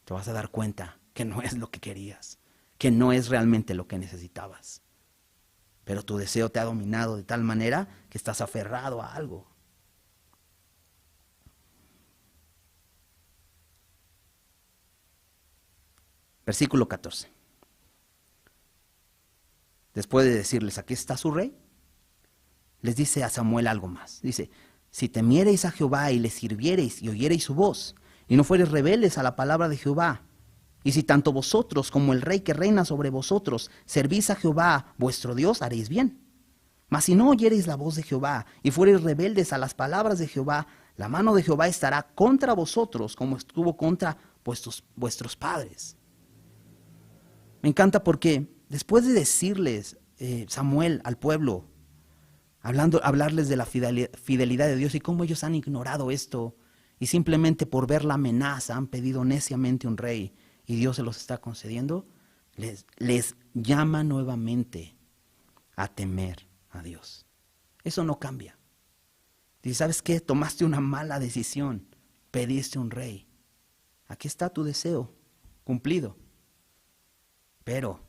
Te vas a dar cuenta que no es lo que querías, que no es realmente lo que necesitabas. Pero tu deseo te ha dominado de tal manera que estás aferrado a algo. Versículo 14. Después de decirles, aquí está su rey, les dice a Samuel algo más. Dice, si temiereis a Jehová y le sirviereis y oyereis su voz, y no fuereis rebeldes a la palabra de Jehová, y si tanto vosotros como el rey que reina sobre vosotros servís a Jehová vuestro Dios, haréis bien. Mas si no oyereis la voz de Jehová y fuereis rebeldes a las palabras de Jehová, la mano de Jehová estará contra vosotros como estuvo contra vuestros padres. Me encanta porque después de decirles Samuel al pueblo, hablarles de la fidelidad de Dios y cómo ellos han ignorado esto y simplemente por ver la amenaza han pedido neciamente un rey y Dios se los está concediendo, les llama nuevamente a temer a Dios. Eso no cambia. Dice, ¿sabes qué? Tomaste una mala decisión, pediste un rey. Aquí está tu deseo cumplido. Pero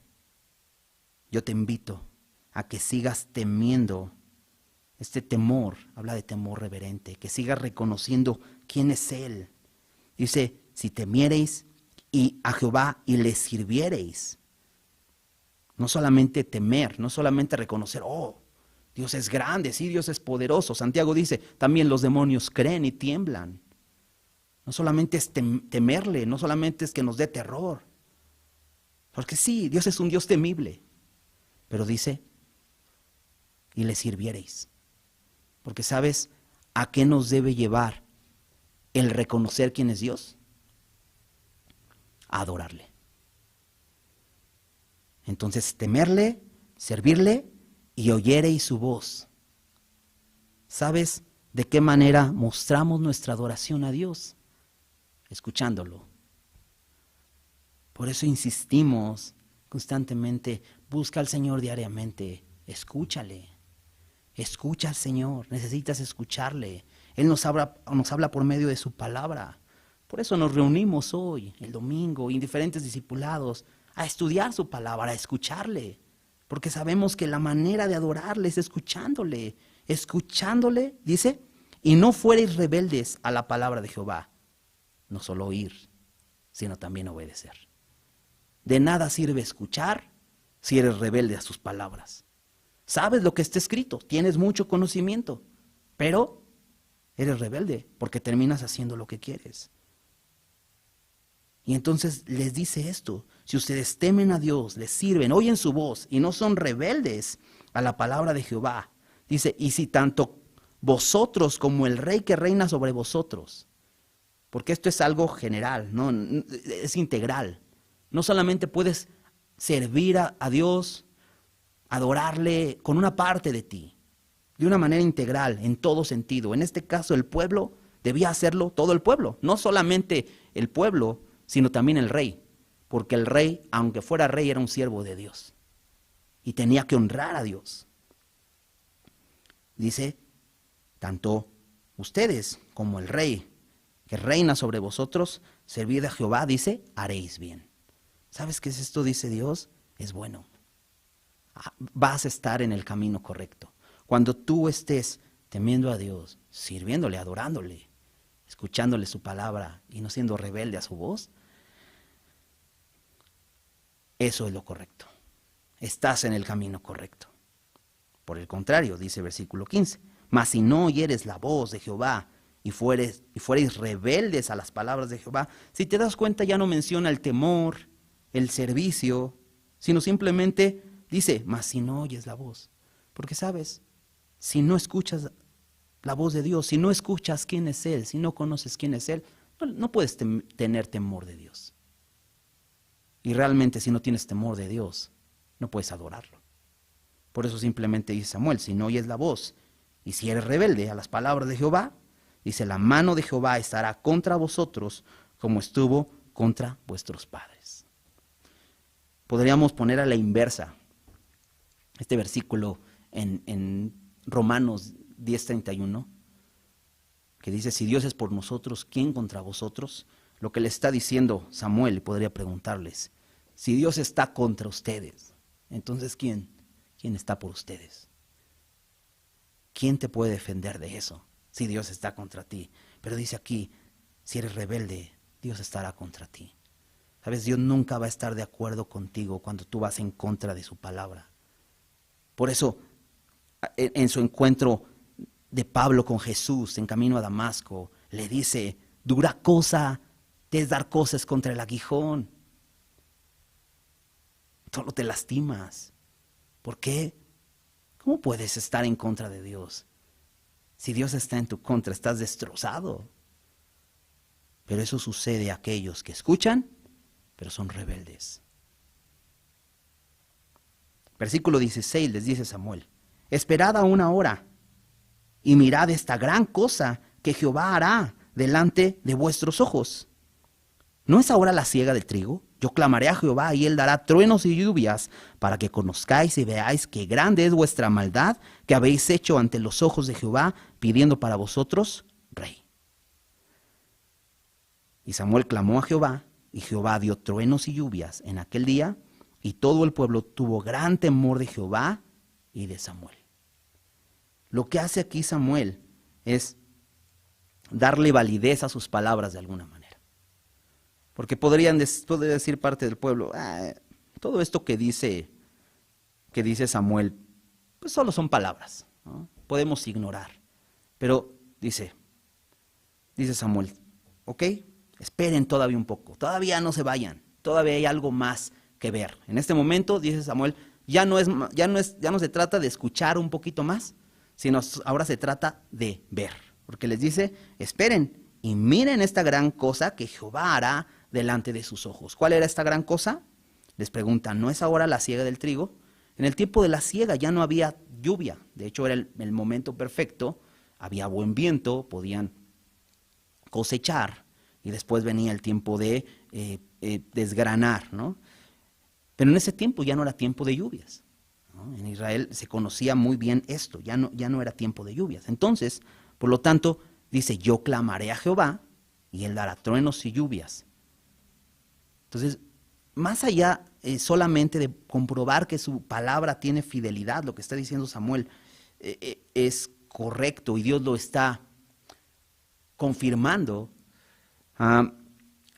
yo te invito a que sigas temiendo. Este temor, habla de temor reverente, que sigas reconociendo quién es Él. Dice, si temiereis y a Jehová y le sirviereis. No solamente temer, no solamente reconocer, oh, Dios es grande, sí, Dios es poderoso. Santiago dice, también los demonios creen y tiemblan. No solamente es temerle, no solamente es que nos dé terror. Porque sí, Dios es un Dios temible. Pero dice, y le sirviereis. Porque ¿sabes a qué nos debe llevar el reconocer quién es Dios? A adorarle. Entonces, temerle, servirle y oyereis su voz. ¿Sabes de qué manera mostramos nuestra adoración a Dios? Escuchándolo. Por eso insistimos constantemente, busca al Señor diariamente, escúchale. Escucha al Señor, necesitas escucharle. Él nos habla por medio de su palabra. Por eso nos reunimos hoy, el domingo, en diferentes discipulados, a estudiar su palabra, a escucharle. Porque sabemos que la manera de adorarle es escuchándole. Escuchándole, dice, y no fuereis rebeldes a la palabra de Jehová. No solo oír, sino también obedecer. De nada sirve escuchar si eres rebelde a sus palabras. Sabes lo que está escrito, tienes mucho conocimiento, pero eres rebelde porque terminas haciendo lo que quieres. Y entonces les dice esto: si ustedes temen a Dios, les sirven, oyen su voz y no son rebeldes a la palabra de Jehová, dice, y si tanto vosotros como el rey que reina sobre vosotros, porque esto es algo general, ¿no? Es integral. No solamente puedes servir a Dios, adorarle con una parte de ti, de una manera integral, en todo sentido. En este caso, el pueblo debía hacerlo, todo el pueblo, no solamente el pueblo, sino también el rey, porque el rey, aunque fuera rey, era un siervo de Dios y tenía que honrar a Dios. Dice, tanto ustedes como el rey que reina sobre vosotros, servid a Jehová, dice, haréis bien. ¿Sabes qué es esto? Dice Dios, es bueno. Vas a estar en el camino correcto. Cuando tú estés temiendo a Dios, sirviéndole, adorándole, escuchándole su palabra y no siendo rebelde a su voz, eso es lo correcto. Estás en el camino correcto. Por el contrario, dice versículo 15, mas si no oyeres la voz de Jehová y fuereis rebeldes a las palabras de Jehová, si te das cuenta ya no menciona el temor, el servicio, sino simplemente dice, mas si no oyes la voz. Porque sabes, si no escuchas la voz de Dios, si no escuchas quién es Él, si no conoces quién es Él, no puedes tener temor de Dios. Y realmente si no tienes temor de Dios, no puedes adorarlo. Por eso simplemente dice Samuel, si no oyes la voz y si eres rebelde a las palabras de Jehová, dice, la mano de Jehová estará contra vosotros como estuvo contra vuestros padres. Podríamos poner a la inversa este versículo en Romanos 10:31, que dice, si Dios es por nosotros, ¿quién contra vosotros? Lo que le está diciendo Samuel, podría preguntarles, si Dios está contra ustedes, entonces ¿quién está por ustedes? ¿Quién te puede defender de eso si Dios está contra ti? Pero dice aquí, si eres rebelde, Dios estará contra ti. ¿Sabes? Dios nunca va a estar de acuerdo contigo cuando tú vas en contra de su palabra. Por eso, en su encuentro de Pablo con Jesús en camino a Damasco, le dice, dura cosa te es dar cosas contra el aguijón. Solo te lastimas. ¿Por qué? ¿Cómo puedes estar en contra de Dios? Si Dios está en tu contra, estás destrozado. Pero eso sucede a aquellos que escuchan, pero son rebeldes. Versículo 16 les dice Samuel, esperad aún ahora y mirad esta gran cosa que Jehová hará delante de vuestros ojos. ¿No es ahora la siega del trigo? Yo clamaré a Jehová y él dará truenos y lluvias para que conozcáis y veáis qué grande es vuestra maldad que habéis hecho ante los ojos de Jehová, pidiendo para vosotros rey. Y Samuel clamó a Jehová y Jehová dio truenos y lluvias en aquel día y todo el pueblo tuvo gran temor de Jehová y de Samuel. Lo que hace aquí Samuel es darle validez a sus palabras de alguna manera. Porque podría decir parte del pueblo, todo esto que dice Samuel, pues solo son palabras, ¿no? Podemos ignorar. Pero dice Samuel, ok, esperen todavía un poco, todavía no se vayan, todavía hay algo más que ver. En este momento, dice Samuel, ya no se trata de escuchar un poquito más, sino ahora se trata de ver. Porque les dice, esperen y miren esta gran cosa que Jehová hará delante de sus ojos. ¿Cuál era esta gran cosa? Les preguntan, ¿no es ahora la siega del trigo? En el tiempo de la siega ya no había lluvia, de hecho era el momento perfecto, había buen viento, podían cosechar y después venía el tiempo de desgranar, ¿no? Pero en ese tiempo ya no era tiempo de lluvias, ¿no? En Israel se conocía muy bien esto, ya no era tiempo de lluvias. Entonces, por lo tanto, dice, yo clamaré a Jehová y él dará truenos y lluvias. Entonces, más allá solamente de comprobar que su palabra tiene fidelidad, lo que está diciendo Samuel es correcto y Dios lo está confirmando.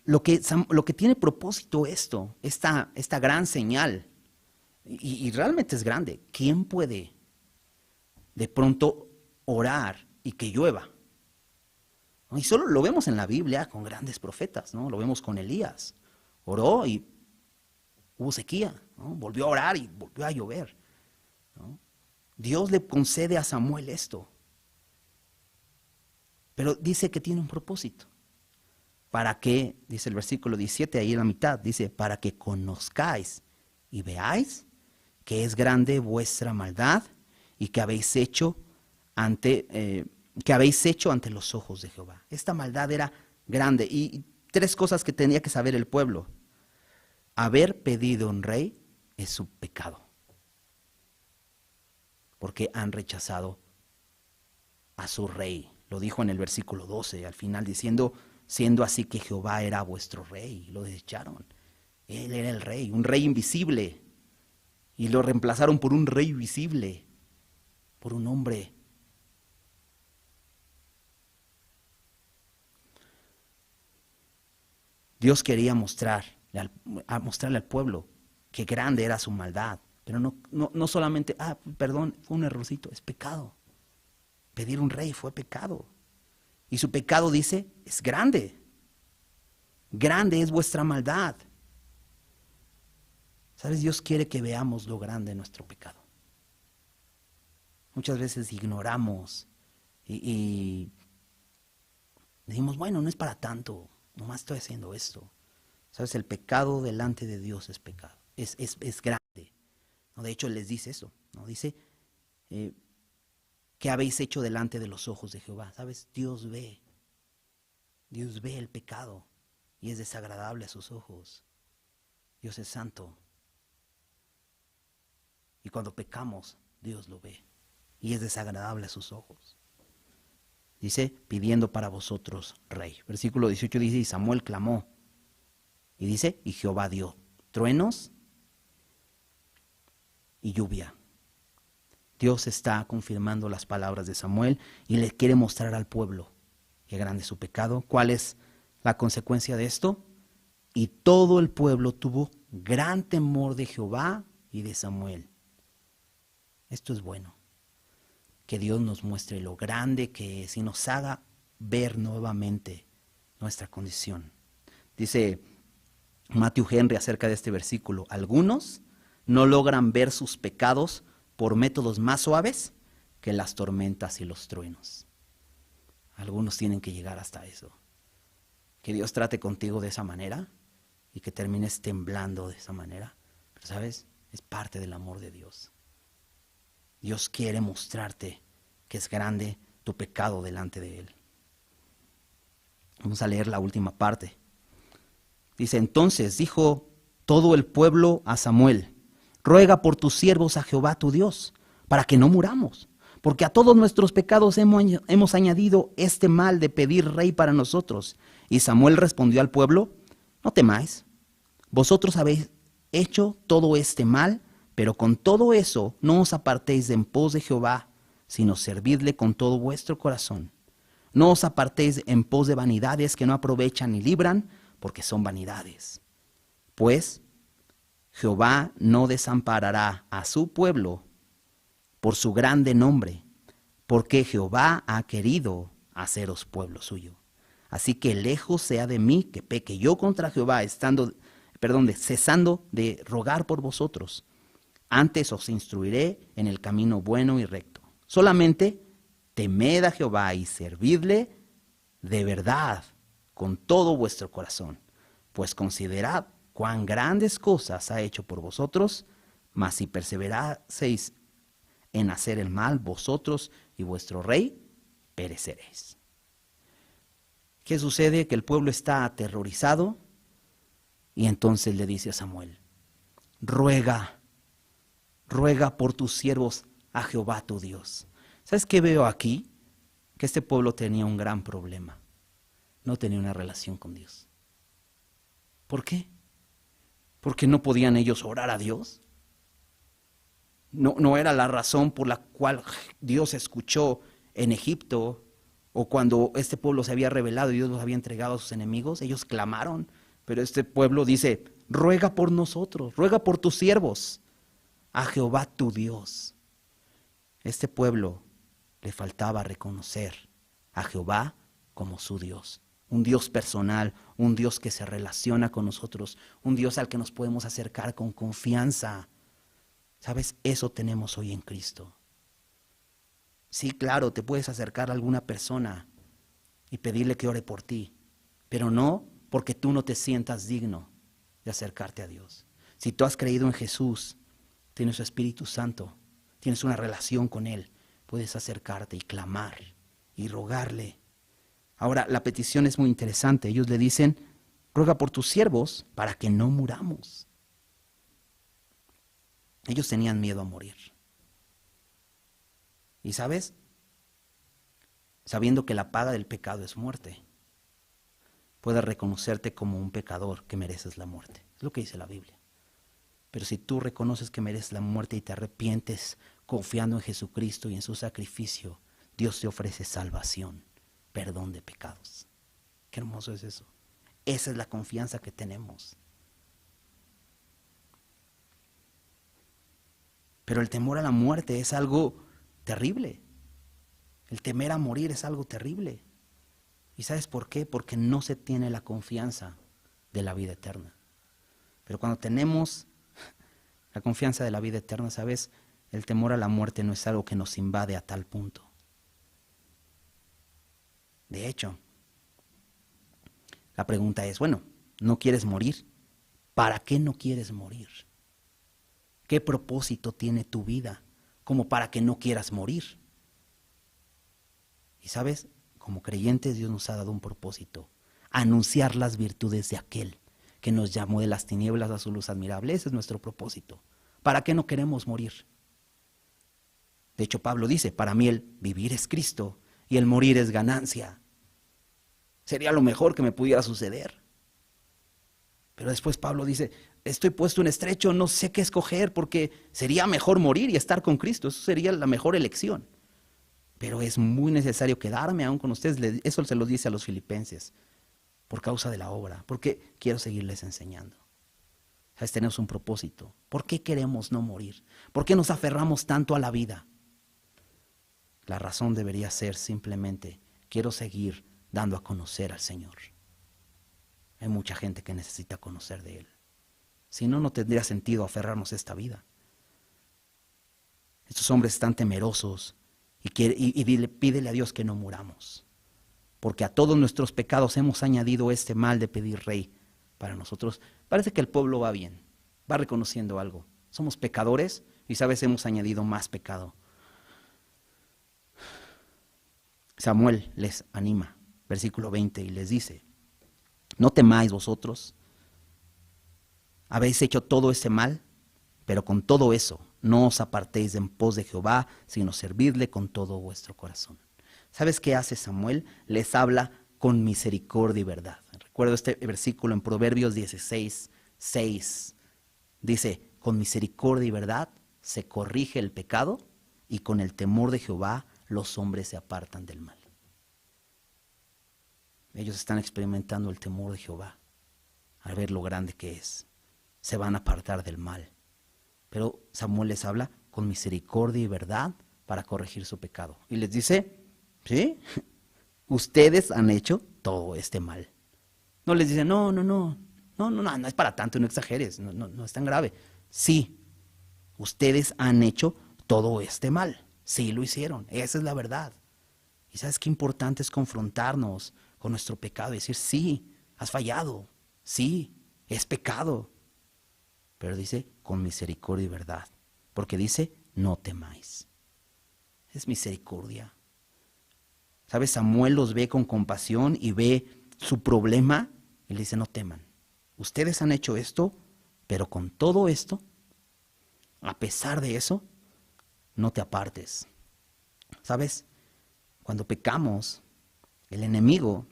Lo que tiene propósito esta gran señal, y realmente es grande. ¿Quién puede de pronto orar y que llueva? ¿no? Y solo lo vemos en la Biblia con grandes profetas, ¿no? Lo vemos con Elías. Oró y hubo sequía, ¿no? Volvió a orar y volvió a llover, ¿no? Dios le concede a Samuel esto. Pero dice que tiene un propósito. Para que, dice el versículo 17, ahí en la mitad, dice, para que conozcáis y veáis que es grande vuestra maldad y que habéis hecho ante los ojos de Jehová. Esta maldad era grande. Y tres cosas que tenía que saber el pueblo. Haber pedido un rey es su pecado, porque han rechazado a su rey. Lo dijo en el versículo 12, al final diciendo, siendo así que Jehová era vuestro rey, lo desecharon. Él era el rey, un rey invisible, y lo reemplazaron por un rey visible, por un hombre. Dios quería mostrarle al pueblo que grande era su maldad, pero no solamente, perdón, fue un errorcito, es pecado. Pedir un rey fue pecado. Y su pecado, dice, es grande. Grande es vuestra maldad. ¿Sabes? Dios quiere que veamos lo grande de nuestro pecado. Muchas veces ignoramos y decimos, bueno, no es para tanto, nomás estoy haciendo esto. ¿Sabes? El pecado delante de Dios es pecado, es grande. ¿No? De hecho, Él les dice eso, ¿no? Dice, ¿qué habéis hecho delante de los ojos de Jehová? ¿Sabes? Dios ve el pecado y es desagradable a sus ojos. Dios es santo. Y cuando pecamos, Dios lo ve y es desagradable a sus ojos. Dice, pidiendo para vosotros rey. Versículo 18 dice, y Samuel clamó. Y dice, y Jehová dio truenos y lluvia. Dios está confirmando las palabras de Samuel y le quiere mostrar al pueblo qué grande es su pecado. ¿Cuál es la consecuencia de esto? Y todo el pueblo tuvo gran temor de Jehová y de Samuel. Esto es bueno. Que Dios nos muestre lo grande que es y nos haga ver nuevamente nuestra condición. Dice Matthew Henry acerca de este versículo, algunos no logran ver sus pecados por métodos más suaves que las tormentas y los truenos. Algunos tienen que llegar hasta eso. Que Dios trate contigo de esa manera y que termines temblando de esa manera. Pero ¿sabes? Es parte del amor de Dios. Dios quiere mostrarte que es grande tu pecado delante de Él. Vamos a leer la última parte. Dice, entonces dijo todo el pueblo a Samuel, ruega por tus siervos a Jehová tu Dios, para que no muramos, porque a todos nuestros pecados hemos añadido este mal de pedir rey para nosotros. Y Samuel respondió al pueblo, no temáis, vosotros habéis hecho todo este mal, pero con todo eso no os apartéis de en pos de Jehová, sino servidle con todo vuestro corazón. No os apartéis en pos de vanidades que no aprovechan ni libran, porque son vanidades. Pues Jehová no desamparará a su pueblo por su grande nombre, porque Jehová ha querido haceros pueblo suyo. Así que lejos sea de mí que peque yo contra Jehová, cesando de rogar por vosotros. Antes os instruiré en el camino bueno y recto. Solamente temed a Jehová y servidle de verdad con todo vuestro corazón, pues considerad cuán grandes cosas ha hecho por vosotros, mas si perseveraseis en hacer el mal, vosotros y vuestro rey pereceréis. ¿Qué sucede? Que el pueblo está aterrorizado y entonces le dice a Samuel, ruega por tus siervos a Jehová tu Dios. ¿Sabes qué veo aquí? Que este pueblo tenía un gran problema. No tenía una relación con Dios. ¿Por qué? ¿Porque no podían ellos orar a Dios? No era la razón por la cual Dios escuchó en Egipto o cuando este pueblo se había rebelado y Dios los había entregado a sus enemigos. Ellos clamaron, pero este pueblo dice, ruega por nosotros, ruega por tus siervos, a Jehová tu Dios. Este pueblo le faltaba reconocer a Jehová como su Dios. Un Dios personal, un Dios que se relaciona con nosotros, un Dios al que nos podemos acercar con confianza. ¿Sabes? Eso tenemos hoy en Cristo. Sí, claro, te puedes acercar a alguna persona y pedirle que ore por ti, pero no porque tú no te sientas digno de acercarte a Dios. Si tú has creído en Jesús, tienes su Espíritu Santo, tienes una relación con Él, puedes acercarte y clamar y rogarle. Ahora, la petición es muy interesante. Ellos le dicen, ruega por tus siervos para que no muramos. Ellos tenían miedo a morir. ¿Y sabes? Sabiendo que la paga del pecado es muerte, puedes reconocerte como un pecador que mereces la muerte. Es lo que dice la Biblia. Pero si tú reconoces que mereces la muerte y te arrepientes confiando en Jesucristo y en su sacrificio, Dios te ofrece salvación, perdón de pecados. Qué hermoso es eso. Esa es la confianza que tenemos. Pero el temor a la muerte es algo terrible. El temer a morir es algo terrible. ¿Y sabes por qué? Porque no se tiene la confianza de la vida eterna. Pero cuando tenemos la confianza de la vida eterna, ¿sabes? El temor a la muerte no es algo que nos invade a tal punto. De hecho, la pregunta es, bueno, ¿no quieres morir? ¿Para qué no quieres morir? ¿Qué propósito tiene tu vida como para que no quieras morir? Y sabes, como creyentes Dios nos ha dado un propósito, anunciar las virtudes de aquel que nos llamó de las tinieblas a su luz admirable. Ese es nuestro propósito. ¿Para qué no queremos morir? De hecho, Pablo dice, para mí el vivir es Cristo y el morir es ganancia. Sería lo mejor que me pudiera suceder. Pero después Pablo dice, estoy puesto en estrecho, no sé qué escoger porque sería mejor morir y estar con Cristo. Eso sería la mejor elección. Pero es muy necesario quedarme aún con ustedes. Eso se lo dice a los filipenses. Por causa de la obra. Porque quiero seguirles enseñando. ¿Sabes? Tenemos un propósito. ¿Por qué queremos no morir? ¿Por qué nos aferramos tanto a la vida? La razón debería ser simplemente, quiero seguir dando a conocer al Señor. Hay mucha gente que necesita conocer de Él. Si no, no tendría sentido aferrarnos a esta vida. Estos hombres están temerosos y pídele a Dios que no muramos. Porque a todos nuestros pecados hemos añadido este mal de pedir rey para nosotros. Parece que el pueblo va bien, va reconociendo algo. Somos pecadores y sabes, hemos añadido más pecado. Samuel les anima, versículo 20, y les dice, no temáis vosotros, habéis hecho todo ese mal, pero con todo eso no os apartéis de en pos de Jehová, sino servidle con todo vuestro corazón. ¿Sabes qué hace Samuel? Les habla con misericordia y verdad. Recuerdo este versículo en Proverbios 16, 6. Dice, con misericordia y verdad se corrige el pecado y con el temor de Jehová los hombres se apartan del mal. Ellos están experimentando el temor de Jehová al ver lo grande que es. Se van a apartar del mal. Pero Samuel les habla con misericordia y verdad para corregir su pecado. Y les dice, ¿sí? Ustedes han hecho todo este mal. No les dice, no es para tanto, no exageres, no es tan grave. Sí, ustedes han hecho todo este mal. Sí lo hicieron, esa es la verdad. Y sabes qué importante es confrontarnos con nuestro pecado y decir, sí, has fallado, sí, es pecado. Pero dice, con misericordia y verdad. Porque dice, no temáis. Es misericordia. ¿Sabes? Samuel los ve con compasión y ve su problema y le dice, no teman. Ustedes han hecho esto, pero con todo esto, a pesar de eso, no te apartes. ¿Sabes? Cuando pecamos, el enemigo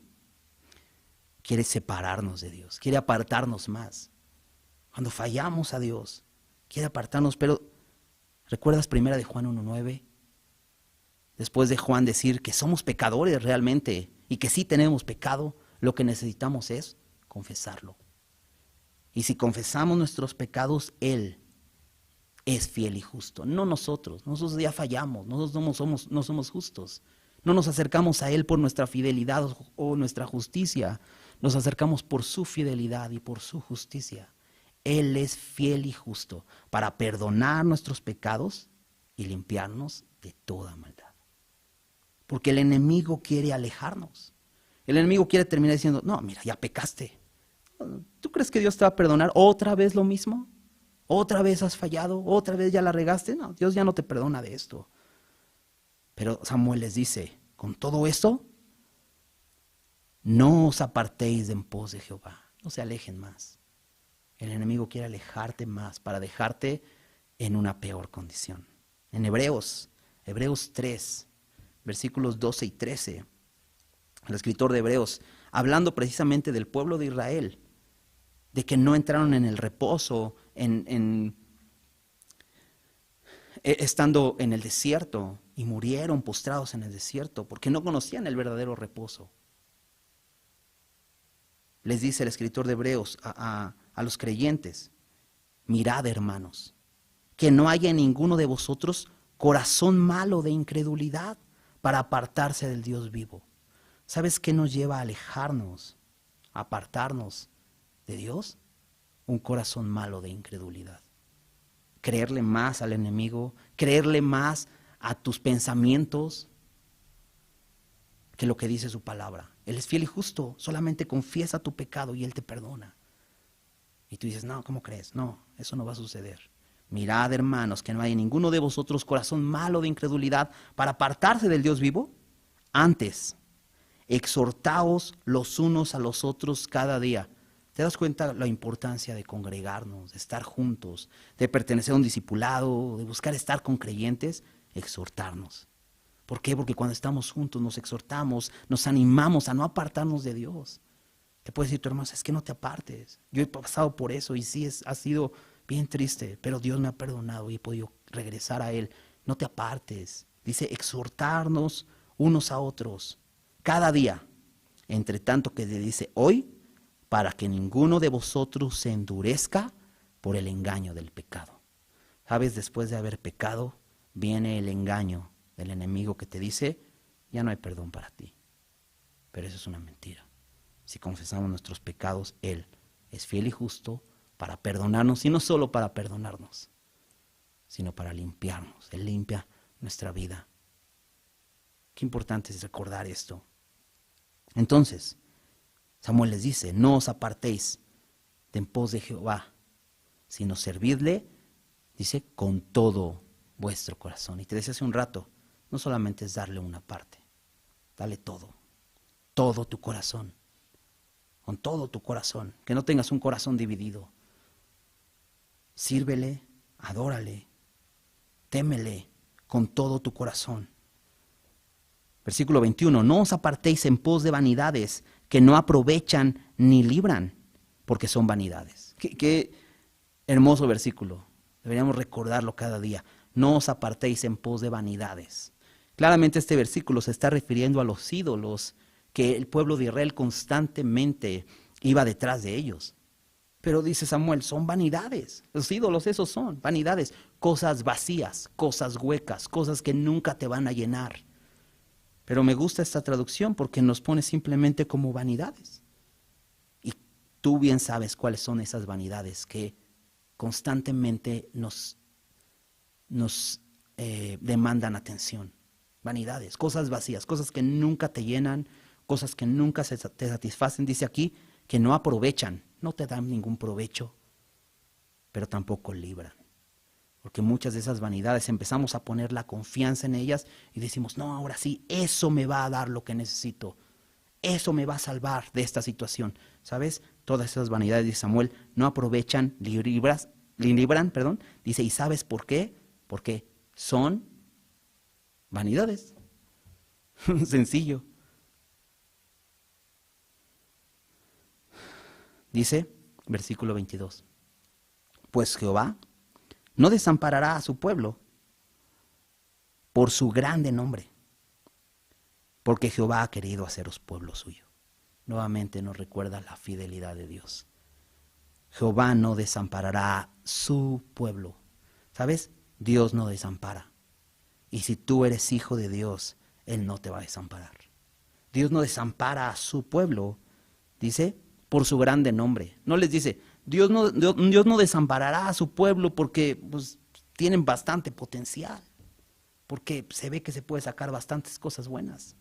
quiere separarnos de Dios, quiere apartarnos más. Cuando fallamos a Dios, quiere apartarnos, pero ¿recuerdas 1 de Juan 1:9? Después de Juan decir que somos pecadores realmente y que sí tenemos pecado, lo que necesitamos es confesarlo. Y si confesamos nuestros pecados, Él es fiel y justo, no nosotros. Nosotros ya fallamos, nosotros no somos justos. No nos acercamos a Él por nuestra fidelidad o nuestra justicia. Nos acercamos por su fidelidad y por su justicia. Él es fiel y justo para perdonar nuestros pecados y limpiarnos de toda maldad. Porque el enemigo quiere alejarnos. El enemigo quiere terminar diciendo, no, mira, ya pecaste. ¿Tú crees que Dios te va a perdonar otra vez lo mismo? ¿Otra vez has fallado? ¿Otra vez ya la regaste? No, Dios ya no te perdona de esto. Pero Samuel les dice, con todo esto, no os apartéis de en pos de Jehová. No se alejen más. El enemigo quiere alejarte más para dejarte en una peor condición. En Hebreos 3, versículos 12 y 13, el escritor de Hebreos, hablando precisamente del pueblo de Israel, de que no entraron en el reposo, estando en el desierto, y murieron postrados en el desierto, porque no conocían el verdadero reposo. Les dice el escritor de Hebreos a los creyentes, mirad, hermanos, que no haya en ninguno de vosotros corazón malo de incredulidad para apartarse del Dios vivo. ¿Sabes qué nos lleva a alejarnos, a apartarnos de Dios? Un corazón malo de incredulidad. Creerle más al enemigo, creerle más a tus pensamientos que lo que dice su palabra. Él es fiel y justo, solamente confiesa tu pecado y Él te perdona. Y tú dices, no, ¿cómo crees? No, eso no va a suceder. Mirad, hermanos, que no hay en ninguno de vosotros corazón malo de incredulidad para apartarse del Dios vivo. Antes, exhortaos los unos a los otros cada día. ¿Te das cuenta la importancia de congregarnos, de estar juntos, de pertenecer a un discipulado, de buscar estar con creyentes? Exhortarnos. ¿Por qué? Porque cuando estamos juntos nos exhortamos, nos animamos a no apartarnos de Dios. Te puede decir tu hermano, es que no te apartes. Yo he pasado por eso y sí, ha sido bien triste, pero Dios me ha perdonado y he podido regresar a Él. No te apartes. Dice exhortarnos unos a otros cada día. Entre tanto que le dice hoy, para que ninguno de vosotros se endurezca por el engaño del pecado. ¿Sabes? Después de haber pecado, viene el engaño del enemigo que te dice, ya no hay perdón para ti. Pero eso es una mentira. Si confesamos nuestros pecados, Él es fiel y justo para perdonarnos, y no solo para perdonarnos, sino para limpiarnos. Él limpia nuestra vida. Qué importante es recordar esto. Entonces, Samuel les dice, no os apartéis de en pos de Jehová, sino servidle, dice, con todo vuestro corazón. Y te decía hace un rato, no solamente es darle una parte, dale todo tu corazón, con todo tu corazón, que no tengas un corazón dividido. Sírvele, adórale, témele con todo tu corazón. Versículo 21, no os apartéis en pos de vanidades que no aprovechan ni libran, porque son vanidades. Qué hermoso versículo, deberíamos recordarlo cada día. No os apartéis en pos de vanidades. Claramente este versículo se está refiriendo a los ídolos que el pueblo de Israel constantemente iba detrás de ellos. Pero dice Samuel, son vanidades. Los ídolos esos son vanidades, cosas vacías, cosas huecas, cosas que nunca te van a llenar. Pero me gusta esta traducción porque nos pone simplemente como vanidades. Y tú bien sabes cuáles son esas vanidades que constantemente nos demandan atención. Vanidades, cosas vacías, cosas que nunca te llenan, cosas que nunca te satisfacen. Dice aquí que no aprovechan, no te dan ningún provecho, pero tampoco libran. Porque muchas de esas vanidades empezamos a poner la confianza en ellas y decimos, no, ahora sí, eso me va a dar lo que necesito. Eso me va a salvar de esta situación. ¿Sabes? Todas esas vanidades de Samuel no aprovechan, libran, dice, ¿y sabes por qué? Porque son vanidades. Sencillo. Dice, versículo 22, pues Jehová no desamparará a su pueblo por su grande nombre, porque Jehová ha querido haceros pueblo suyo. Nuevamente nos recuerda la fidelidad de Dios. Jehová no desamparará a su pueblo. ¿Sabes? Dios no desampara. Y si tú eres hijo de Dios, Él no te va a desamparar. Dios no desampara a su pueblo, dice, por su grande nombre. No les dice, Dios no desamparará a su pueblo porque pues, tienen bastante potencial, porque se ve que se puede sacar bastantes cosas buenas.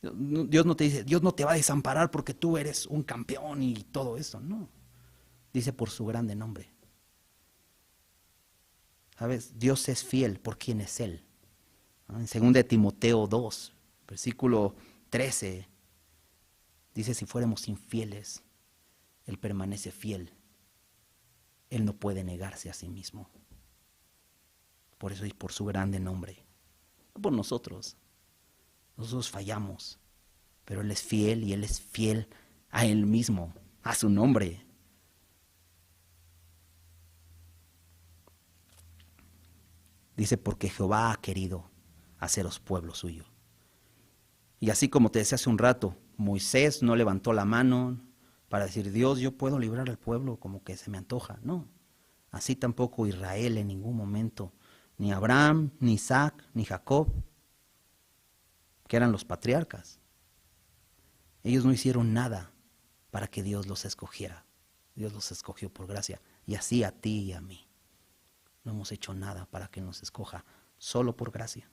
Dios no te dice, Dios no te va a desamparar porque tú eres un campeón y todo eso, no. Dice por su grande nombre. ¿Sabes? Dios es fiel por quien es Él. En 2 Timoteo 2, versículo 13, dice, si fuéramos infieles, Él permanece fiel. Él no puede negarse a sí mismo. Por eso y por su grande nombre. No por nosotros. Nosotros fallamos, pero Él es fiel y Él es fiel a Él mismo, a su nombre. Dice, porque Jehová ha querido haceros pueblo suyo. Y así como te decía hace un rato, Moisés no levantó la mano para decir, Dios, yo puedo librar al pueblo como que se me antoja. No, así tampoco Israel en ningún momento, ni Abraham, ni Isaac, ni Jacob, que eran los patriarcas. Ellos no hicieron nada para que Dios los escogiera. Dios los escogió por gracia. Y así a ti y a mí. No hemos hecho nada para que nos escoja, solo por gracia.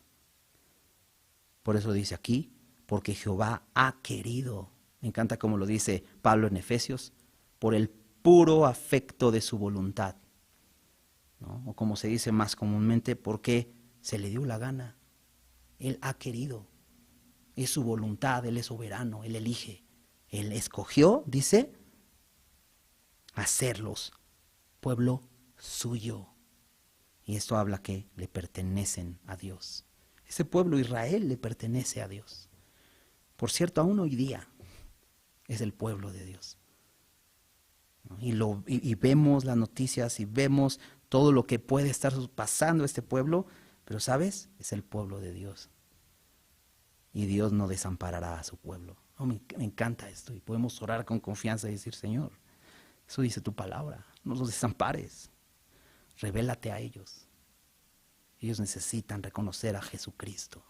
Por eso dice aquí, porque Jehová ha querido. Me encanta como lo dice Pablo en Efesios, por el puro afecto de su voluntad. ¿No? O como se dice más comúnmente, porque se le dio la gana. Él ha querido. Es su voluntad, Él es soberano, Él elige. Él escogió, dice, hacerlos pueblo suyo. Y esto habla que le pertenecen a Dios. Ese pueblo Israel le pertenece a Dios. Por cierto, aún hoy día es el pueblo de Dios. Y vemos las noticias y vemos todo lo que puede estar pasando a este pueblo, pero ¿sabes? Es el pueblo de Dios. Y Dios no desamparará a su pueblo. Oh, me encanta esto y podemos orar con confianza y decir, Señor, eso dice tu palabra, no los desampares. Revélate a ellos. Ellos necesitan reconocer a Jesucristo.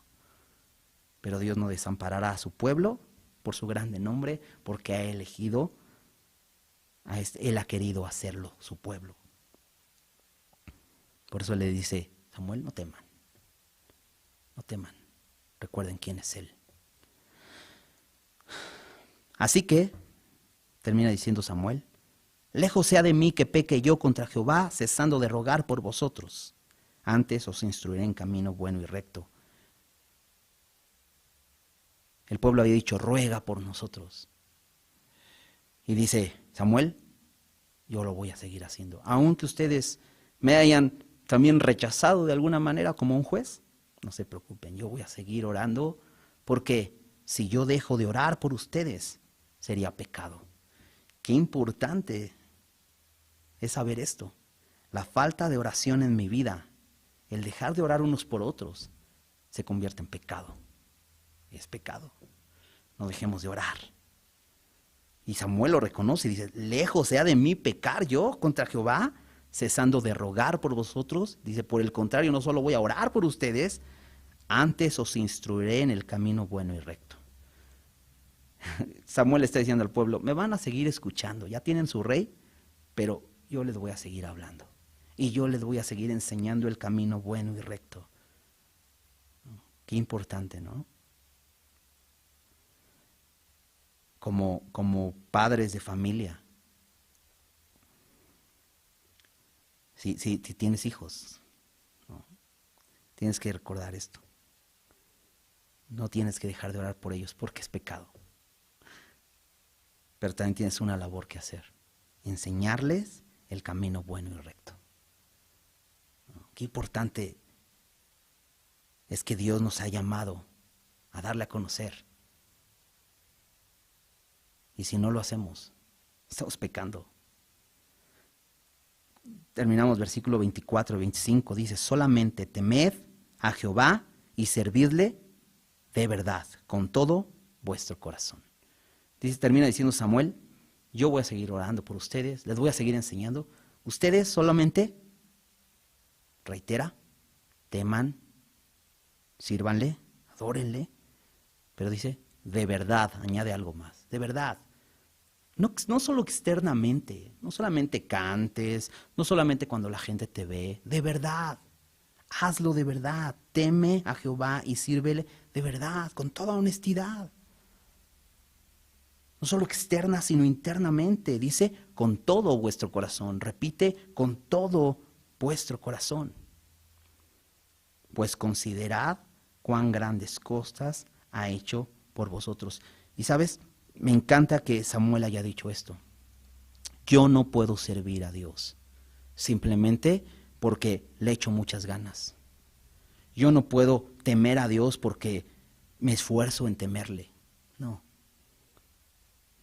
Pero Dios no desamparará a su pueblo por su grande nombre, porque ha elegido, Él ha querido hacerlo su pueblo. Por eso le dice, Samuel, no teman. No teman. Recuerden quién es Él. Así que, termina diciendo Samuel, lejos sea de mí que peque yo contra Jehová, cesando de rogar por vosotros. Antes os instruiré en camino bueno y recto. El pueblo había dicho, ruega por nosotros. Y dice, Samuel, yo lo voy a seguir haciendo. Aunque ustedes me hayan también rechazado de alguna manera como un juez, no se preocupen, yo voy a seguir orando, porque si yo dejo de orar por ustedes, sería pecado. Qué importante es saber esto. La falta de oración en mi vida, el dejar de orar unos por otros, se convierte en pecado. Es pecado. No dejemos de orar. Y Samuel lo reconoce y dice, lejos sea de mí pecar yo contra Jehová, cesando de rogar por vosotros. Dice, por el contrario, no solo voy a orar por ustedes, antes os instruiré en el camino bueno y recto. Samuel está diciendo al pueblo, me van a seguir escuchando, ya tienen su rey, pero yo les voy a seguir hablando. Y yo les voy a seguir enseñando el camino bueno y recto. Qué importante, ¿no? Como padres de familia. Si tienes hijos, ¿no? Tienes que recordar esto. No tienes que dejar de orar por ellos porque es pecado. Pero también tienes una labor que hacer. Enseñarles el camino bueno y recto. ¿No? Qué importante es que Dios nos ha llamado a darle a conocer. Y si no lo hacemos, estamos pecando. Terminamos versículo 24 y 25. Dice, solamente temed a Jehová y servidle de verdad, con todo vuestro corazón. Dice, termina diciendo Samuel, yo voy a seguir orando por ustedes, les voy a seguir enseñando. Ustedes solamente, reitera, teman, sírvanle, adórenle, Pero dice, de verdad, añade algo más, de verdad. No solo externamente, no solamente cantes, no solamente cuando la gente te ve, de verdad. Hazlo de verdad, teme a Jehová y sírvele de verdad, con toda honestidad. No solo externa, sino internamente. Dice, con todo vuestro corazón. Repite, con todo vuestro corazón. Pues considerad cuán grandes cosas ha hecho por vosotros. Y sabes, me encanta que Samuel haya dicho esto. Yo no puedo servir a Dios simplemente porque le echo muchas ganas. Yo no puedo temer a Dios porque me esfuerzo en temerle. No.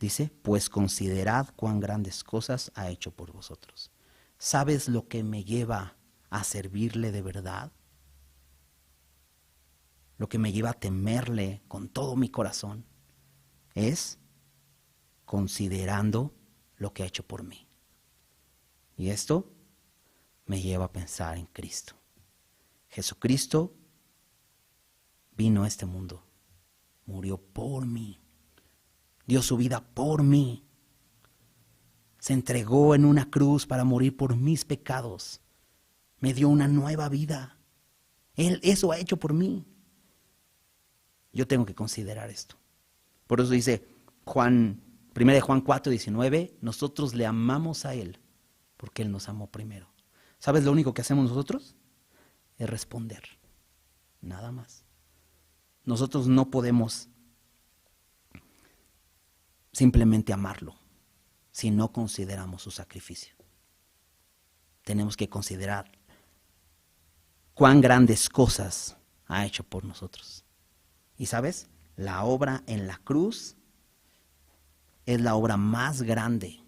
Dice, pues considerad cuán grandes cosas ha hecho por vosotros. ¿Sabes lo que me lleva a servirle de verdad? Lo que me lleva a temerle con todo mi corazón es considerando lo que ha hecho por mí. Y esto me lleva a pensar en Cristo. Jesucristo vino a este mundo, murió por mí, dio su vida por mí, se entregó en una cruz para morir por mis pecados, me dio una nueva vida. Él eso ha hecho por mí. Yo tengo que considerar esto. Por eso dice 1 Juan 4:19, nosotros le amamos a Él porque Él nos amó primero. ¿Sabes lo único que hacemos nosotros? Es responder, nada más. Nosotros no podemos simplemente amarlo si no consideramos su sacrificio. Tenemos que considerar cuán grandes cosas ha hecho por nosotros. Y sabes, la obra en la cruz es la obra más grande.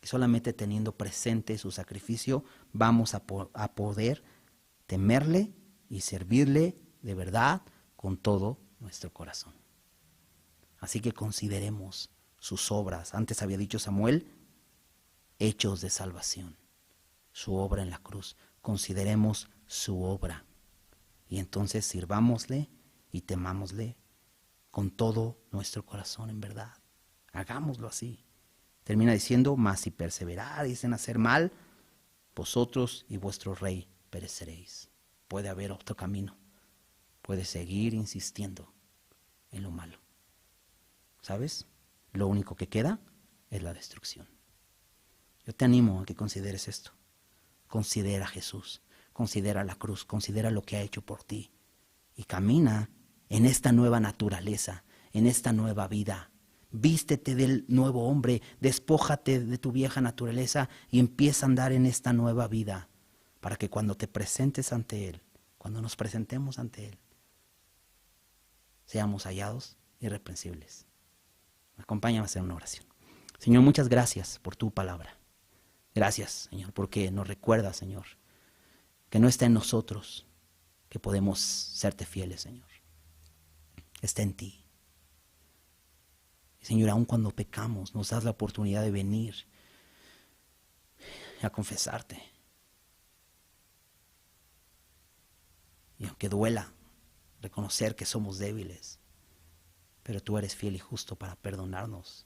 Y solamente teniendo presente su sacrificio vamos a poder temerle y servirle de verdad con todo nuestro corazón. Así que consideremos sus obras. Antes había dicho Samuel, hechos de salvación. Su obra en la cruz. Consideremos su obra. Y entonces sirvámosle y temámosle con todo nuestro corazón en verdad. Hagámoslo así. Termina diciendo, mas si perseveráis en hacer mal, vosotros y vuestro rey pereceréis. Puede haber otro camino. Puede seguir insistiendo en lo malo. ¿Sabes? Lo único que queda es la destrucción. Yo te animo a que consideres esto. Considera a Jesús, considera la cruz, considera lo que ha hecho por ti. Y camina en esta nueva naturaleza, en esta nueva vida. Vístete del nuevo hombre, despójate de tu vieja naturaleza y empieza a andar en esta nueva vida. Para que cuando te presentes ante Él, cuando nos presentemos ante Él, seamos hallados irreprensibles. Acompáñame a hacer una oración. Señor, muchas gracias por tu palabra. Gracias, Señor, porque nos recuerda, Señor, que no está en nosotros que podemos serte fieles, Señor. Está en ti. Y, Señor, aun cuando pecamos, nos das la oportunidad de venir a confesarte. Y aunque duela reconocer que somos débiles, pero tú eres fiel y justo para perdonarnos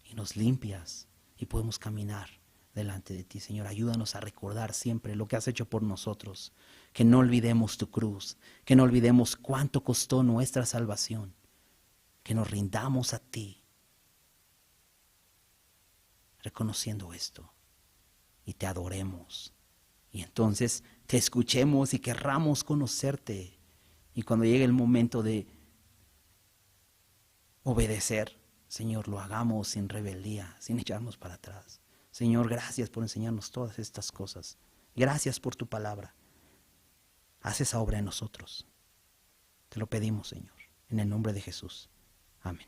y nos limpias y podemos caminar delante de ti, Señor. Ayúdanos a recordar siempre lo que has hecho por nosotros, que no olvidemos tu cruz, que no olvidemos cuánto costó nuestra salvación, que nos rindamos a ti, reconociendo esto, y te adoremos, y entonces te escuchemos y querramos conocerte, y cuando llegue el momento de obedecer, Señor, lo hagamos sin rebeldía, sin echarnos para atrás. Señor, gracias por enseñarnos todas estas cosas. Gracias por tu palabra. Haz esa obra en nosotros. Te lo pedimos, Señor, en el nombre de Jesús. Amén.